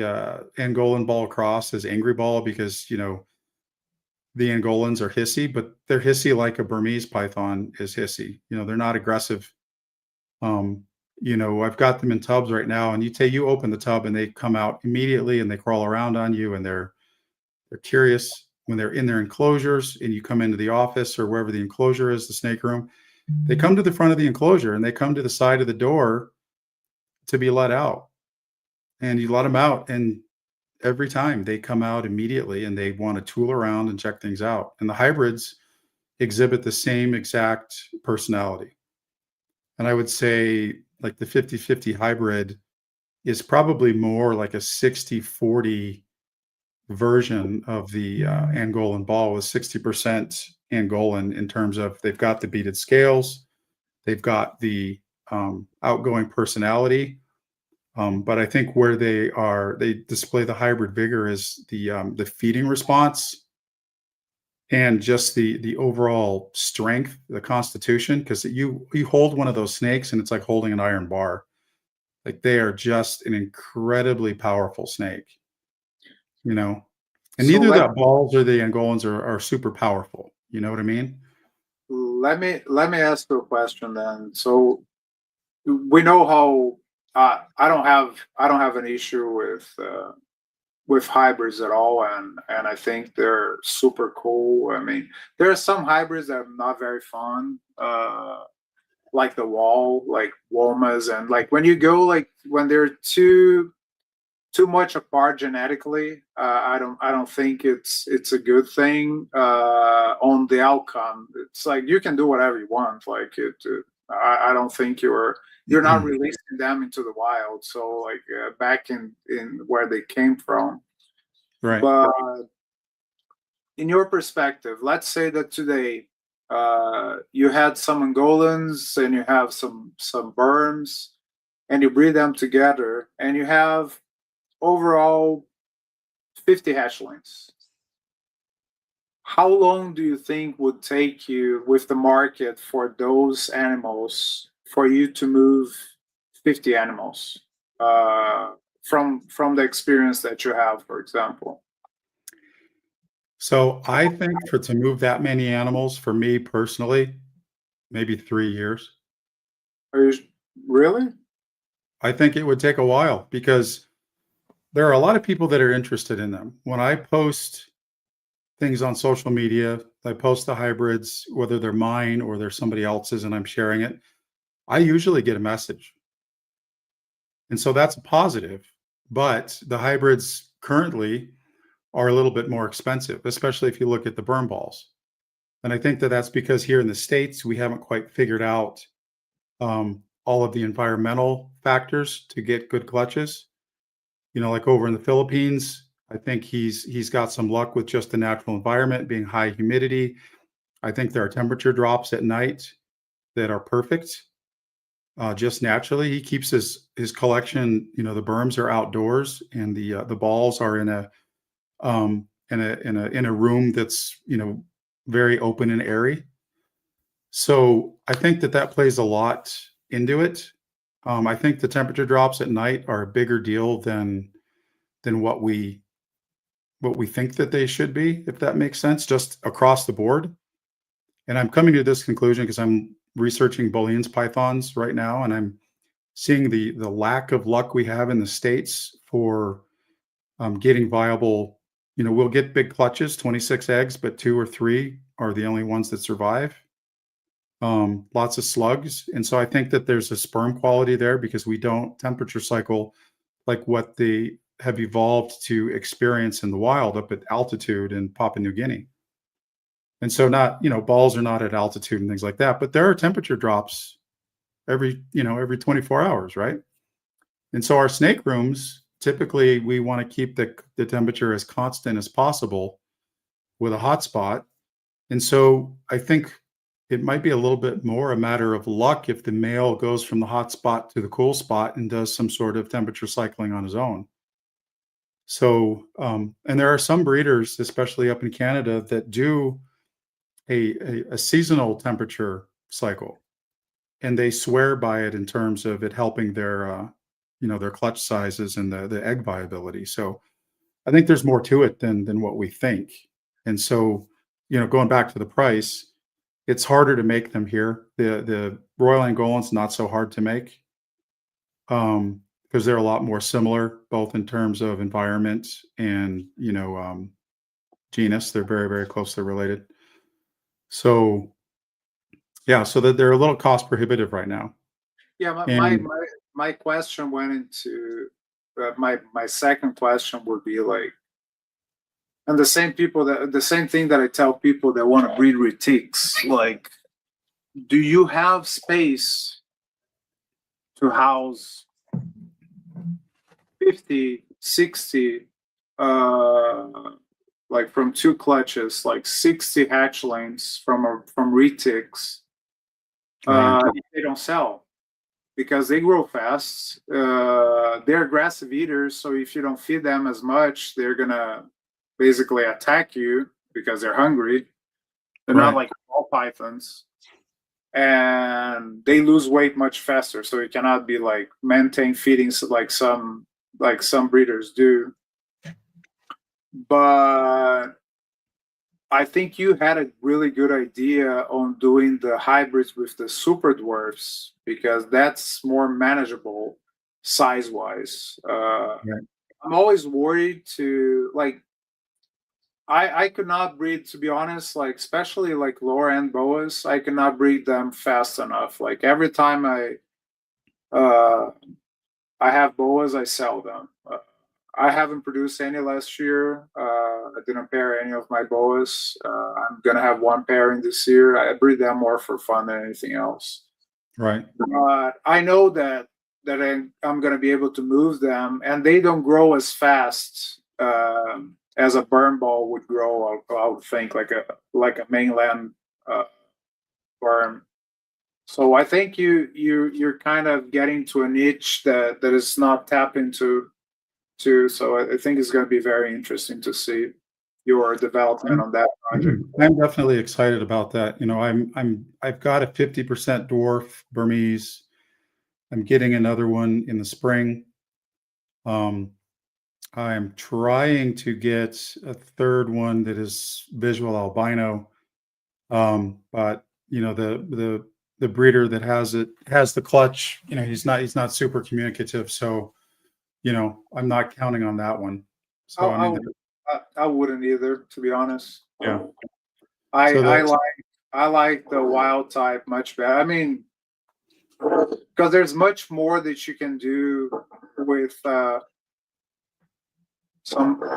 Angolan ball cross is Angry Ball because, the Angolans are hissy, but they're hissy like a Burmese python is hissy. They're not aggressive. I've got them in tubs right now, and you open the tub and they come out immediately and they crawl around on you, and they're curious when they're in their enclosures, and you come into the office or wherever the enclosure is, the snake room. They come to the front of the enclosure and they come to the side of the door to be let out. And you let them out, and every time they come out immediately and they want to tool around and check things out. And the hybrids exhibit the same exact personality. And I would say like the 50-50 hybrid is probably more like a 60-40 version of the Angolan ball, with 60% Angolan in terms of they've got the beaded scales, they've got the outgoing personality. But I think where they display the hybrid vigor is the feeding response and just the overall strength, the constitution. Because you hold one of those snakes and it's like holding an iron bar. Like they are just an incredibly powerful snake, And So neither let the balls or the Angolans are super powerful. You know what I mean? let me ask you a question then. So we know how I don't have an issue with hybrids at all, and I think they're super cool. I mean, there are some hybrids that I'm not very fond, like the wall, like Womas, and like when you go like when they're too much apart genetically, I don't think it's a good thing on the outcome. It's like you can do whatever you want. Like I don't think you're not releasing them into the wild. So like back in where they came from. Right. But in your perspective, let's say that today you had some Angolans and you have some Burms, and you breed them together, and you have overall 50 hatchlings. How long do you think would take you with the market for those animals for you to move 50 animals from the experience that you have, for example? So I think to move that many animals, for me personally, maybe 3 years. Are you really? I think it would take a while because there are a lot of people that are interested in them. When I post things on social media, I post the hybrids, whether they're mine or they're somebody else's, and I'm sharing it, I usually get a message. And so that's a positive. But the hybrids currently are a little bit more expensive, especially if you look at the burn balls. And I think that that's because here in the States, we haven't quite figured out all of the environmental factors to get good clutches. Like over in the Philippines, I think he's got some luck with just the natural environment being high humidity. I think there are temperature drops at night that are perfect, just naturally. He keeps his collection. The berms are outdoors, and the balls are in a room that's very open and airy. So I think that plays a lot into it. I think the temperature drops at night are a bigger deal than what we think that they should be, if that makes sense, just across the board. And I'm coming to this conclusion because I'm researching Boolean's pythons right now, and I'm seeing the lack of luck we have in the States for getting viable. We'll get big clutches, 26 eggs, but 2 or 3 are the only ones that survive. Lots of slugs. And so I think that there's a sperm quality there because we don't temperature cycle like what they have evolved to experience in the wild up at altitude in Papua New Guinea. And so balls are not at altitude and things like that, but there are temperature drops every 24 hours, right? And so our snake rooms, typically we want to keep the temperature as constant as possible with a hotspot. And so I think it might be a little bit more a matter of luck if the male goes from the hot spot to the cool spot and does some sort of temperature cycling on his own. So, and there are some breeders, especially up in Canada, that do a seasonal temperature cycle, and they swear by it in terms of it helping their clutch sizes and the egg viability. So I think there's more to it than what we think. And so, going back to the price, it's harder to make them here. The Royal Angolan's not so hard to make, because they're a lot more similar, both in terms of environment and genus. They're very, very closely related. So yeah, so that they're a little cost prohibitive right now. Yeah, And my question went into my second question would be like, and the same thing that I tell people that want to breed retics, like, do you have space to house 50, 60, like from 2 clutches, like 60 hatchlings from retics, right, if they don't sell? Because they grow fast. They're aggressive eaters, so if you don't feed them as much, they're gonna basically attack you because they're hungry. They're not right, like ball pythons, and they lose weight much faster. So it cannot be like maintain feeding like some breeders do. But I think you had a really good idea on doing the hybrids with the super dwarfs because that's more manageable size wise. right, I'm always worried to like, I could not breed, to be honest, like especially like lower end boas, I could not breed them fast enough. Like every time uh, I have boas, I sell them. I haven't produced any last year. I didn't pair any of my boas. I'm gonna have one pairing this year. I breed them more for fun than anything else. right, But I know that I'm gonna be able to move them, and they don't grow as fast as a burn ball would grow. I would think like a mainland burn. So I think you're kind of getting to a niche that is not tapped into too. So I think it's going to be very interesting to see your development I'm, on that project. I'm definitely excited about that. I've got a 50% dwarf Burmese. I'm getting another one in the spring. Um, I'm trying to get a third one that is visual albino. But the breeder that has it has the clutch. He's not super communicative, so I'm not counting on that one. I, So I mean, I wouldn't either, to be honest. yeah. I So I the like I like the wild type much better. I mean, because there's much more that you can do with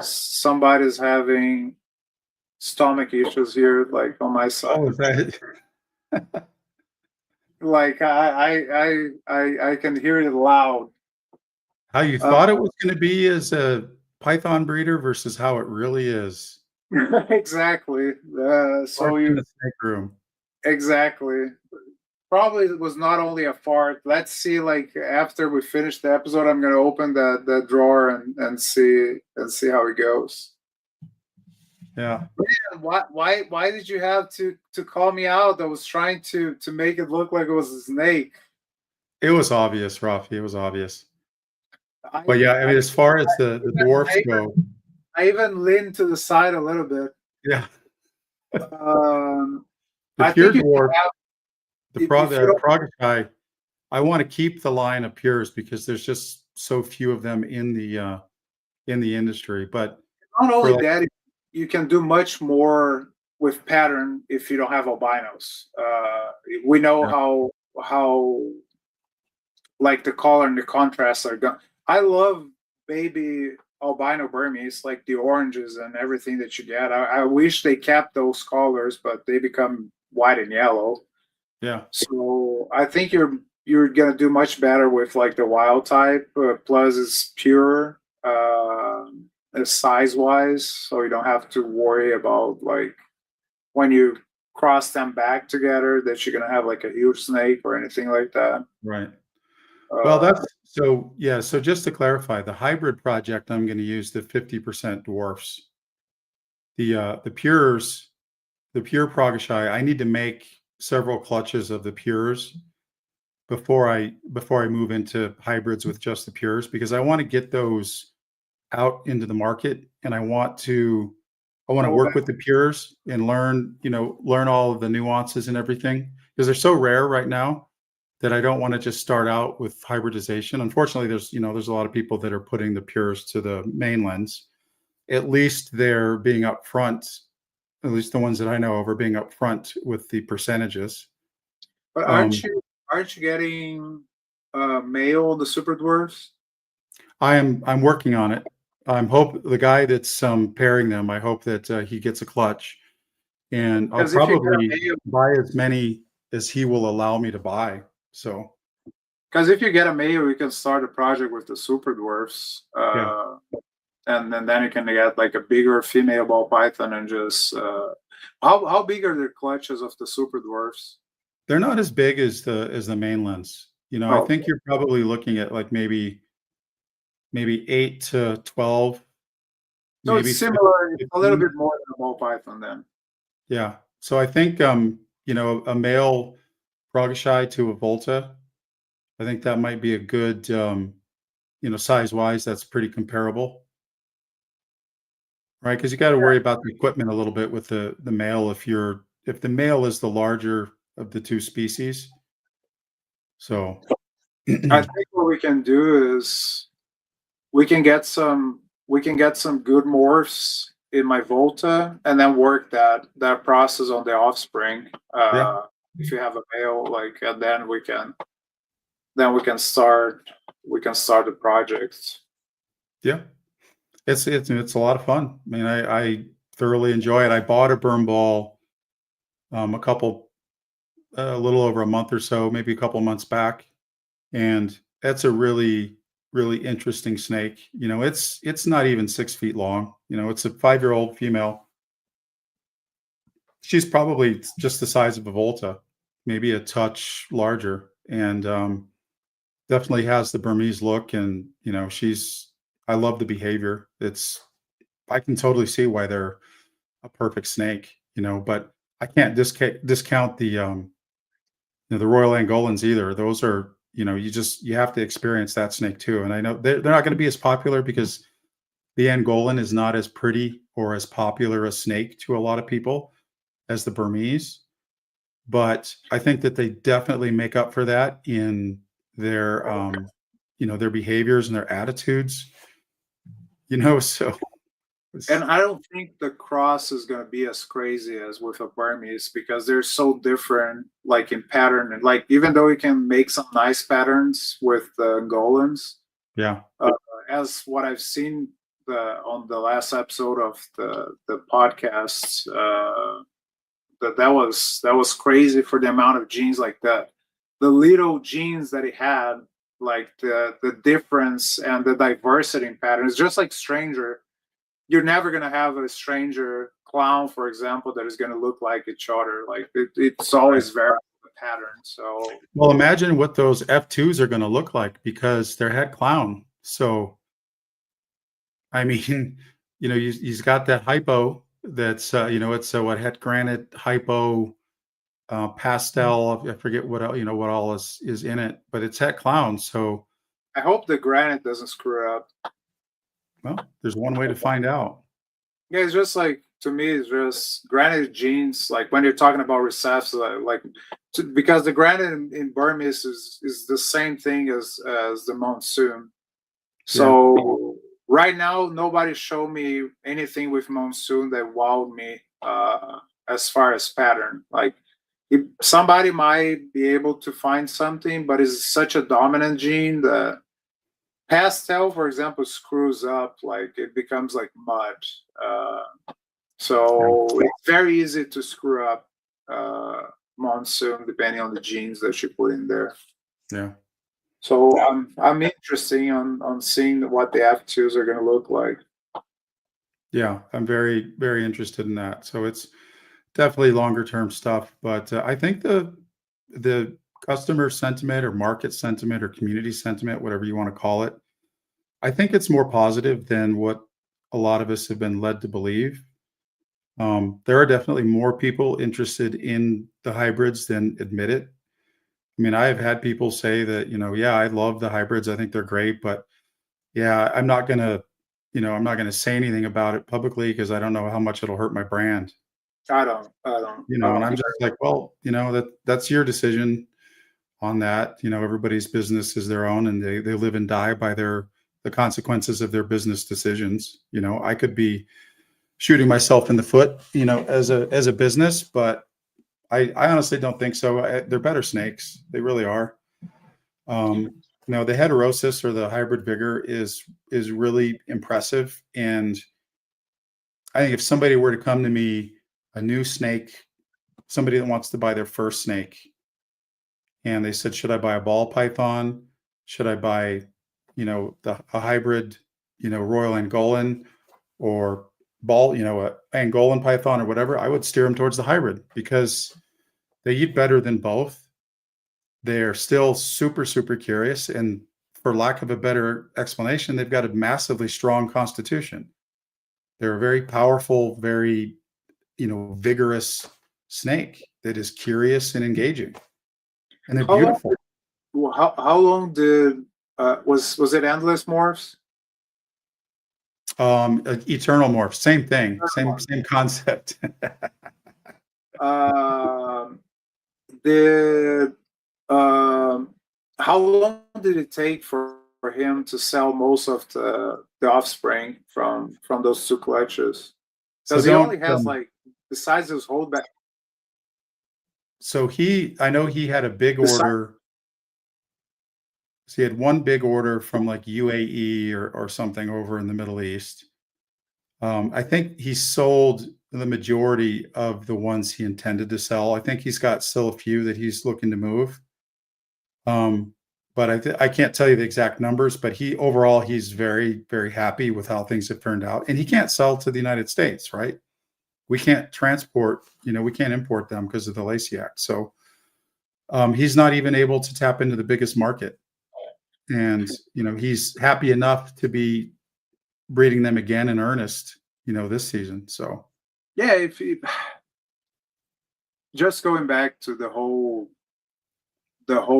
somebody's having stomach issues here, like on my side. Oh, is that Like I can hear it loud. how you thought it was gonna be as a python breeder versus how it really is? Exactly. So Fart in you the snake room. exactly. Probably it was not only a fart. Let's see, like after we finish the episode, I'm gonna open the drawer and see how it goes. Yeah. And why did you have to call me out? I was trying to make it look like it was a snake. It was obvious, Rafi, it was obvious. I But yeah, I I mean, as far as the dwarfs go, I even leaned to the side a little bit. yeah, Um, the I pure think dwarf, if you the don't, Progachai, I wanna keep the line of pures because there's just so few of them in the industry, but not for only like that, you can do much more with pattern if you don't have albinos. We know yeah, how like the color and the contrast are done. I love baby albino Burmese, like the oranges and everything that you get. I wish they kept those colors, but they become white and yellow. yeah, So I think you're gonna do much better with like the wild type. Plus, it's pure size wise, so you don't have to worry about like when you cross them back together that you're gonna have like a huge snake or anything like that. right. Well, Uh, that's so yeah, so just to clarify, the hybrid project, I'm gonna use the 50% dwarfs. The pures, the pure Progachai, I need to make several clutches of the pures before I move into hybrids with just the pures because I wanna get those out into the market, and I wanna oh, work with the pures and learn, learn all of the nuances and everything because 'cause they're so rare right now that I don't wanna just start out with hybridization. Unfortunately, there's a lot of people that are putting the pures to the mainlands. At least they're being upfront, at least the ones that I know of are being upfront with the percentages. but Um, aren't you getting male the super dwarfs? I'm working on it. I'm hope the guy that's, pairing them, I hope that, he gets a clutch, and I'll Because if you get a probably male, buy as many as he will allow me to buy. So, because if you get a male, you can start a project with the super dwarfs. yeah. And then you can get like a bigger female ball python and just how big are the clutches of the super dwarfs? They're not as big as the main lens. I Oh, think you're probably looking at, like, maybe 8 to 12, so it's maybe similar, a little 15. bit more than a ball python then. Yeah. So I think, a male Pragashy to a Volta, I think that might be a good, size-wise, that's pretty comparable, right? Because you gotta worry about the equipment a little bit with the male if the male is the larger of the 2 species. So I think what we can do is we can get some good morphs in my Volta and then work that process on the offspring. yeah, If you have a male, like, and then we can start the project. yeah. It's a lot of fun. I mean, I thoroughly enjoy it. I bought a berm ball, a little over a month or so, maybe a couple months back, and that's a really, really interesting snake. It's not even 6 feet long. It's a 5-year-old female. She's probably just the size of a Volta, maybe a touch larger, and definitely has the Burmese look. And I love the behavior. I can totally see why they're a perfect snake. But I can't discount the Royal Angolans either. Those are, you have to experience that snake too. And I know they're not going to be as popular because the Angolan is not as pretty or as popular a snake to a lot of people as the Burmese. But I think that they definitely make up for that in their, their behaviors and their attitudes. So And I don't think the cross is going to be as crazy as with a Burmese because they're so different, like in pattern. And like, even though we can make some nice patterns with the Angolans, Yeah. uh, as what I've seen on the last episode of the podcast, that was crazy for the amount of genes like that. The little genes that he had, like the difference and the diversity in patterns, just like Stranger. You're never going to have a stranger clown, for example, that is going to look like each other. Like it's always variable the pattern. So Well, imagine what those F2s are going to look like because they're head clown. So, I mean, he's got that hypo that's, it's what het granite hypo pastel. I forget what else, what all is in it, but it's het clown. So, I hope the granite doesn't screw up. well, there's one way to find out. Yeah, it's just like, to me, it's just granite genes. Like when you're talking about recessives, because the granite in Burmese is the same thing as the monsoon. So right now, nobody showed me anything with monsoon that wowed me as far as pattern. Like somebody might be able to find something, but it's such a dominant gene that pastel, for example, screws up. Like it becomes like mud. So it's very easy to screw up monsoon depending on the genes that you put in there. Yeah. So I'm interested on seeing what the F2s are going to look like. Yeah, I'm very, very interested in that. So it's definitely longer term stuff, but I think the customer sentiment or market sentiment or community sentiment, whatever you want to call it, I think it's more positive than what a lot of us have been led to believe. There are definitely more people interested in the hybrids than admit it. I mean, I have had people say that, yeah, I love the hybrids. I think they're great, but yeah, I'm not gonna say anything about it publicly because I don't know how much it'll hurt my brand. And I'm just like, well, that's your decision on that. Everybody's business is their own and they live and die by the consequences of their business decisions. I could be shooting myself in the foot, as a business, but I honestly don't think so. They're better snakes. They really are. Um, the heterosis or the hybrid vigor is really impressive. And I think if somebody were to come to me, a new snake, somebody that wants to buy their first snake, and they said, should I buy a ball python? Should I buy, a hybrid, Royal Angolan or ball, a Angolan python or whatever? I would steer them towards the hybrid because they eat better than both. They're still super, super curious. And for lack of a better explanation, they've got a massively strong constitution. They're a very powerful, very, vigorous snake that is curious and engaging. And they're How long? beautiful. How long did was it endless morphs? Eternal morph, same thing, same concept. Um, did how long did it take for him to sell most of the offspring from those two clutches? So Because he don't. only has like, besides his holdback. So I know he had a big Besides, order. So he had one big order from like UAE or something over in the Middle East. I think he sold the majority of the ones he intended to sell. I think he's got still a few that he's looking to move. But I can't tell you the exact numbers, but overall he's very, very happy with how things have turned out. And he can't sell to the United States, right? We can't transport, we can't import them because of the Lacey Act. So he's not even able to tap into the biggest market. And, he's happy enough to be breeding them again in earnest, this season. So yeah, if he, just going back to the whole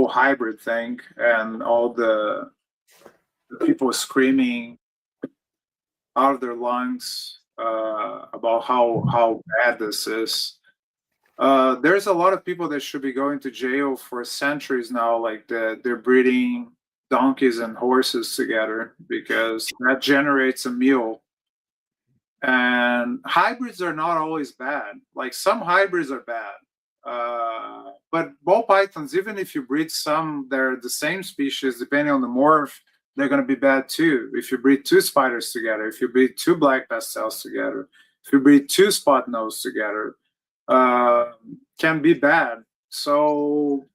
hybrid thing and all the people screaming out of their lungs about how bad this is. There's a lot of people that should be going to jail for centuries now, like they're breeding donkeys and horses together because that generates a meal. And hybrids are not always bad. Like some hybrids are bad. But ball pythons, even if you breed some, they're the same species, depending on the morph, they're going to be bad too. If you breed two spiders together, if you breed two black pastels together, if you breed two spot nose together, can be bad. So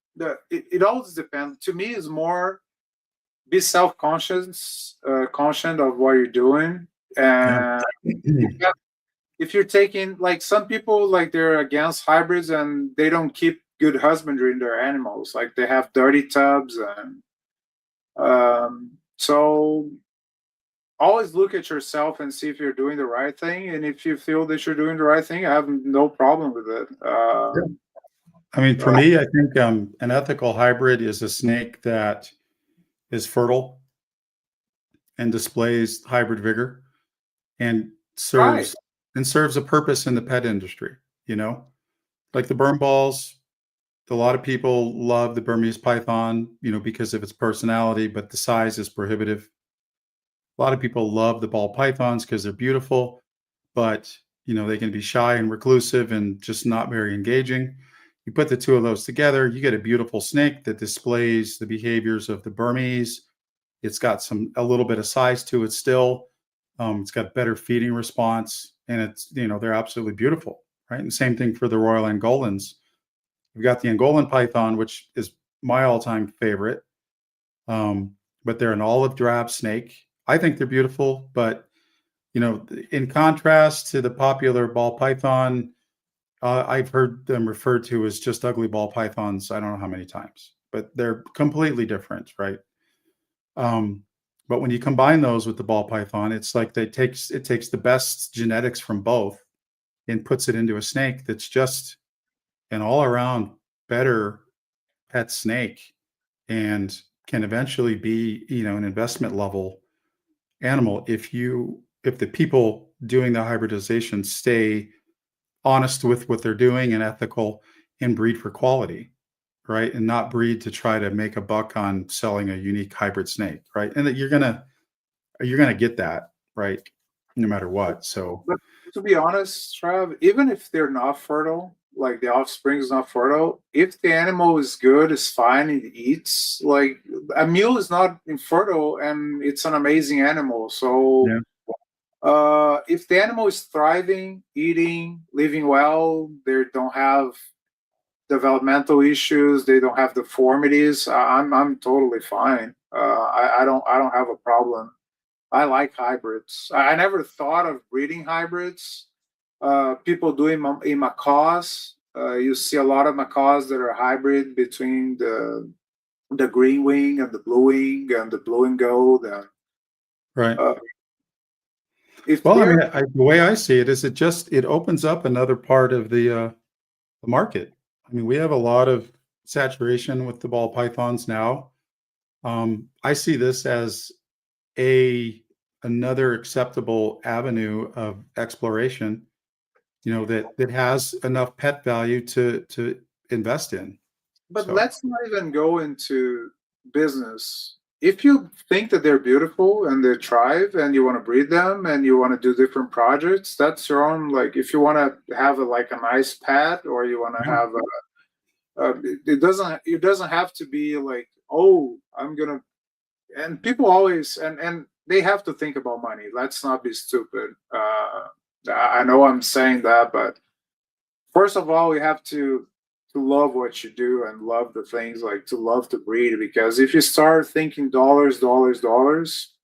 it always depends. To me, it's more be self-conscious, conscious of what you're doing. And Yeah. if you're taking, like, some people, like, they're against hybrids and they don't keep good husbandry in their animals, like they have dirty tubs. And so always look at yourself and see if you're doing the right thing, and if you feel that you're doing the right thing, I have no problem with it. I mean, for me, I think an ethical hybrid is a snake that is fertile and displays hybrid vigor and Right. serves a purpose in the pet industry. You know, like the burn balls. A lot of people love the Burmese python, because of its personality, but the size is prohibitive. A lot of people love the ball pythons because they're beautiful, but they can be shy and reclusive and just not very engaging. You put the two of those together, you get a beautiful snake that displays the behaviors of the Burmese. It's got a little bit of size to it still. It's got better feeding response, and they're absolutely beautiful, right? And same thing for the Royal Angolans. We've got the Angolan python, which is my all-time favorite. But they're an olive drab snake. I think they're beautiful, but in contrast to the popular ball python, I've heard them referred to as just ugly ball pythons. I don't know how many times, but they're completely different, right? Um, but when you combine those with the ball python, it's like it takes the best genetics from both and puts it into a snake that's just an all-around better pet snake, and can eventually be an investment level animal if the people doing the hybridization stay honest with what they're doing and ethical, and breed for quality, right? And not breed to try to make a buck on selling a unique hybrid snake, right? And that you're gonna get that, right, no matter what. So But to be honest, Trav, even if they're not fertile, like the offspring is not fertile, if the animal is good, is fine, it eats. Like, a mule is not infertile and it's an amazing animal. So yeah, if the animal is thriving, eating, living well, they don't have developmental issues, they don't have deformities, I'm totally fine. I don't have a problem. I like hybrids. I never thought of breeding hybrids. People do in macaws. You see a lot of macaws that are hybrid between the green wing and the blue wing and the blue and gold. And right. uh, if Well, I they're mean, the way I see it is it opens up another part of the market. I mean, we have a lot of saturation with the ball pythons now. I see this as a another acceptable avenue of exploration, that has enough pet value to invest in. But So let's not even go into business. If you think that they're beautiful and they thrive and you want to breed them and you want to do different projects, that's your own. Like, if you want to have like a nice pet, or you want to yeah, have it doesn't have to be like, oh, I'm gonna. And people always, and they have to think about money. Let's not be stupid. I know I'm saying that, but first of all, you have to love what you do and love the things, like to love to breed. Because if you start thinking dollars, dollars, dollars,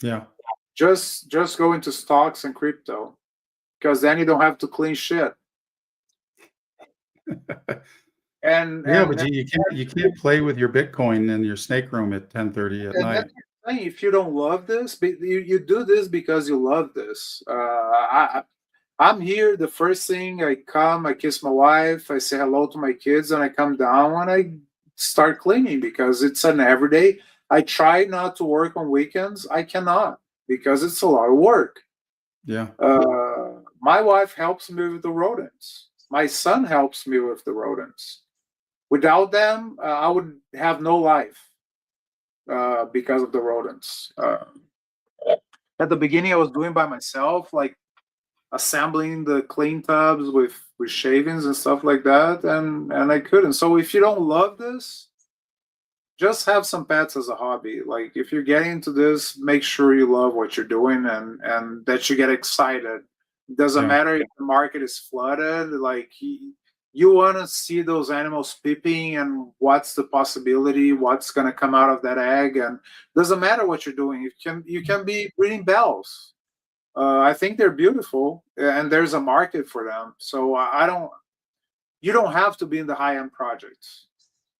yeah, just go into stocks and crypto, because then you don't have to clean shit. And yeah. But and you can't play with your Bitcoin in your snake room at 10:30 at and that's night. the thing. If you don't love this, but you do this because you love this. I'm here. The first thing, I come, I kiss my wife, I say hello to my kids, and I come down and I start cleaning, because it's an everyday. I try not to work on weekends. I cannot, because it's a lot of work. Yeah, My wife helps me with the rodents. My son helps me with the rodents. Without them, I would have no life, because of the rodents. at the beginning I was doing by myself, like assembling the clean tubs with shavings and stuff like that, and I couldn't. So if you don't love this, just have some pets as a hobby. Like if you're getting into this, make sure you love what you're doing and that you get excited. It doesn't Yeah. matter if the market is flooded. Like you want to see those animals peeping and what's the possibility, what's going to come out of that egg, and doesn't matter what you're doing. You can be breeding bells. I think they're beautiful, and there's a market for them. So I don't. You don't have to be in the high end projects.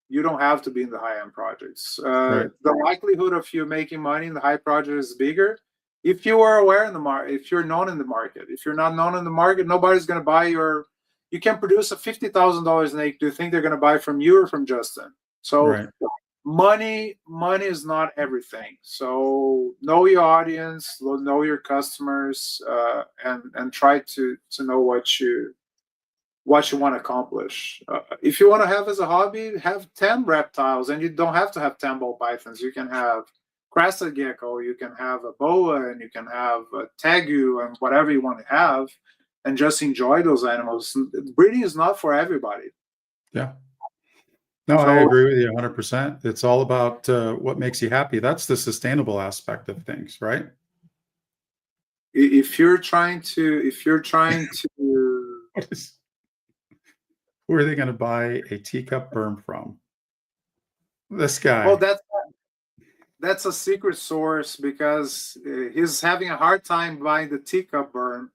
You don't have to be in the high end projects. Right. The likelihood of you making money in the high project is bigger if you are aware in the market. If you're known in the market, if you're not known in the market, nobody's going to buy your. You can produce a $50,000 snake. Do you think they're going to buy from you or from Justin? So Right. money is not everything. So know your audience, know your customers, and try to know what you want to accomplish. If you want to have as a hobby, have 10 reptiles, and you don't have to have 10 ball pythons. You can have crested gecko, you can have a boa, and you can have a tegu, and whatever you want to have, and just enjoy those animals. Breeding is not for everybody. Yeah. No, I So agree with you 100%. It's all about what makes you happy. That's the sustainable aspect of things, right? if you're trying to What is, who are they going to buy a teacup berm from? This well, guy. that's a secret source because he's having a hard time buying the teacup berm.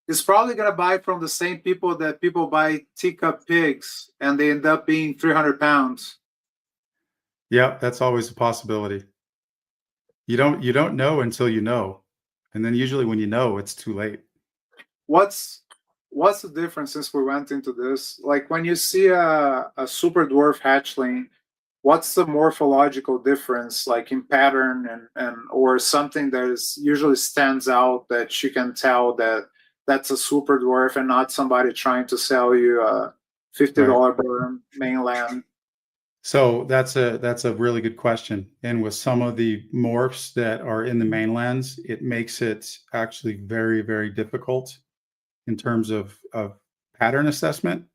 He's probably going to buy from the same people that people buy teacup pigs and they end up being 300 pounds. Yeah, that's always a possibility. You don't know until you know. And then usually when you know, it's too late. What's the difference since we went into this? Like when you see a super dwarf hatchling, what's the morphological difference like in pattern and or something that is usually stands out that you can tell that that's a super dwarf and not somebody trying to sell you a Right. $50 berm mainland. So that's a really good question. And with some of the morphs that are in the mainlands, it makes it actually very, very difficult in terms of pattern assessment.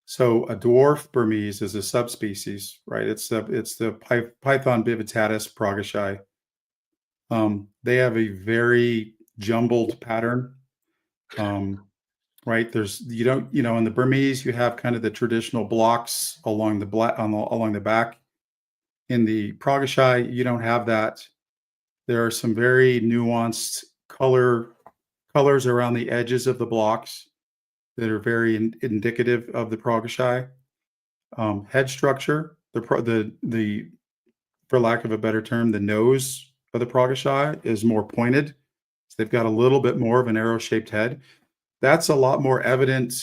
So a dwarf Burmese is a subspecies, right? It's the Python bivitatis progachai. They have a very jumbled pattern. Um, right? There's you don't in the Burmese you have kind of the traditional blocks along the along the back. In the progachai, you don't have that. There are some very nuanced colors around the edges of the blocks that are very indicative of the progachai. Head structure, the for lack of a better term, the nose of the progachai is more pointed. So they've got a little bit more of an arrow-shaped head. That's a lot more evident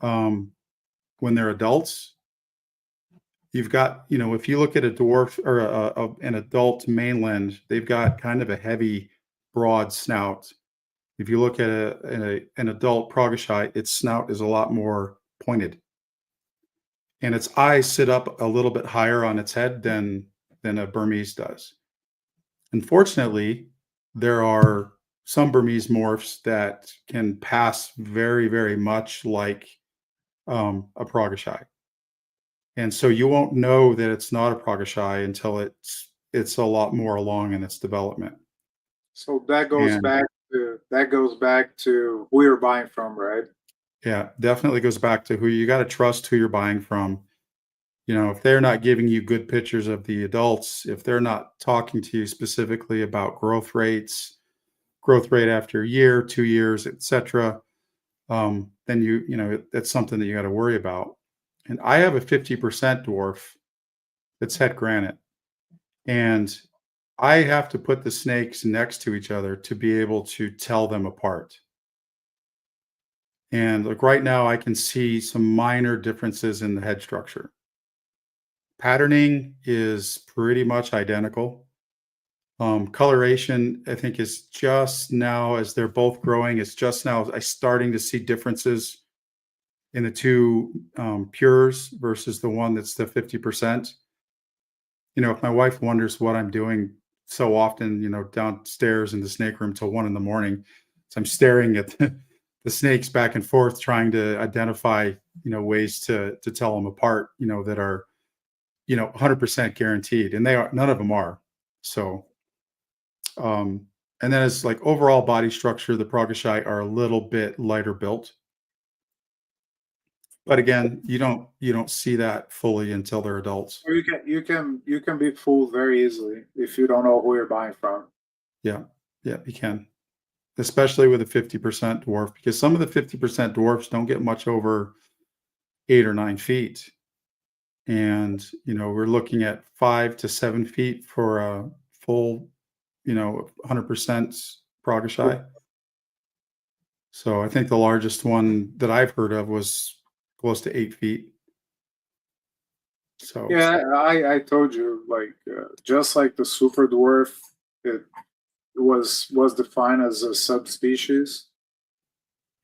um, when they're adults. You've got, if you look at a dwarf or an adult mainland, they've got kind of a heavy, broad snout. If you look at an adult progachai, its snout is a lot more pointed, and its eyes sit up a little bit higher on its head than a Burmese does. Unfortunately, there are some Burmese morphs that can pass very, very much like a progachai. And so you won't know that it's not a progachai until it's a lot more along in its development. So that goes And back to who you're buying from, right? yeah, definitely goes back to who you got to trust who you're buying from. If they're not giving you good pictures of the adults, if they're not talking to you specifically about growth rates, growth rate after a year, 2 years, etc., then that's something that you got to worry about. And I have a 50% dwarf that's het granite, and I have to put the snakes next to each other to be able to tell them apart. And like right now, I can see some minor differences in the head structure. Patterning is pretty much identical. Coloration, I think, is just now, as they're both growing, it's just now I starting to see differences in the two pures versus the one that's the 50%. If my wife wonders what I'm doing so often, downstairs in the snake room till 1 in the morning. So I'm staring at the snakes back and forth, trying to identify, ways to tell them apart, that are, 100% guaranteed. And they are, none of them are. So, um, and then as like overall body structure, the Progashai are a little bit lighter built. But again, you don't see that fully until they're adults. Or you can be fooled very easily if you don't know who you're buying from. Yeah. Yeah, you can. Especially with a 50% dwarf, because some of the 50% dwarfs don't get much over 8 or 9 feet. And, we're looking at 5 to 7 feet for a full, 100% Progashai. So I think the largest one that I've heard of was close to 8 feet. So Yeah, I told you, like, just like the super dwarf, it was defined as a subspecies.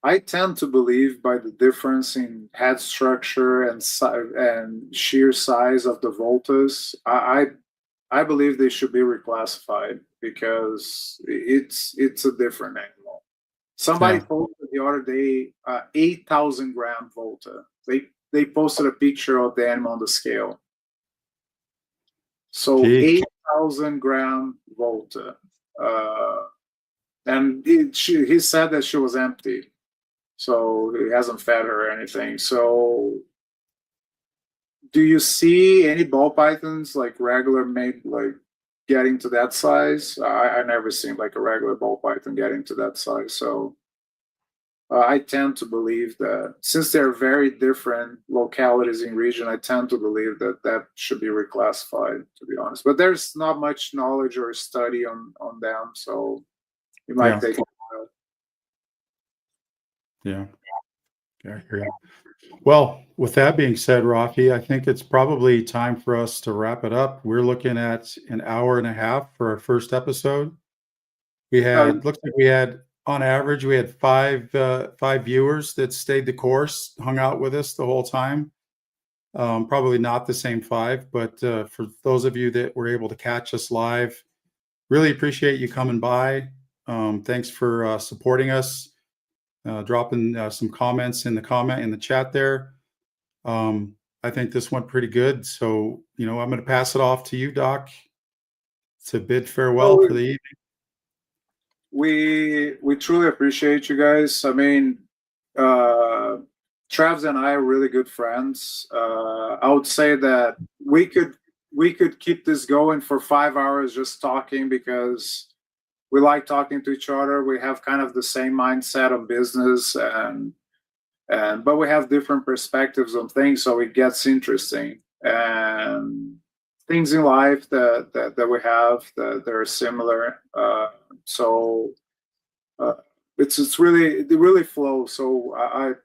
I tend to believe by the difference in head structure and sheer size of the voltas. I believe they should be reclassified because it's a different animal. Somebody yeah, posted the other day 8,000 gram volta. They posted a picture of the animal on the scale. So gee, 8,000 gram volta. And he said that she was empty. So he hasn't fed her or anything. So do you see any ball pythons like regular made like getting to that size? I never seen like a regular ball python getting to that size. So I tend to believe that since they're very different localities in region, I tend to believe that that should be reclassified, to be honest. But there's not much knowledge or study on them, so it might yeah, take a while. yeah, yeah, I hear you. Well, with that being said, Rocky, I think it's probably time for us to wrap it up. We're looking at an hour and a half for our first episode. Uh, Looks like we had, on average, we had five viewers that stayed the course, hung out with us the whole time. Probably not the same five, but for those of you that were able to catch us live, really appreciate you coming by. Thanks for supporting us, dropping some comments in the chat there. I think this went pretty good. So, I'm going to pass it off to you, Doc, to bid farewell so for the evening. we truly appreciate you guys. I mean, uh, Travis and I are really good friends. I would say that we could keep this going for 5 hours just talking because we like talking to each other. We have kind of the same mindset on business and but we have different perspectives on things, so it gets interesting. And things in life that we have that are similar. So uh, it's really it really flows. So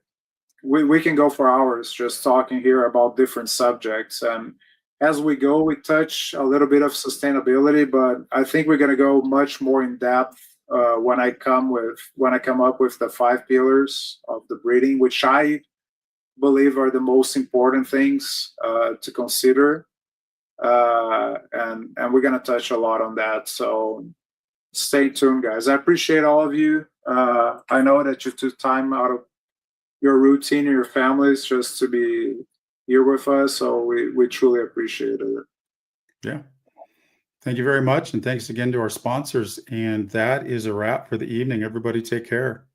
we can go for hours just talking here about different subjects. And as we go, we touch a little bit of sustainability, but I think we're going to go much more in depth when I come up with the 5 pillars of the breeding, which I believe are the most important things to consider. And we're going to touch a lot on that. So stay tuned, guys. I appreciate all of you. I know that you took time out of your routine and your families just to be here with us. So we truly appreciate it. Yeah. Thank you very much. And thanks again to our sponsors. And that is a wrap for the evening. Everybody take care.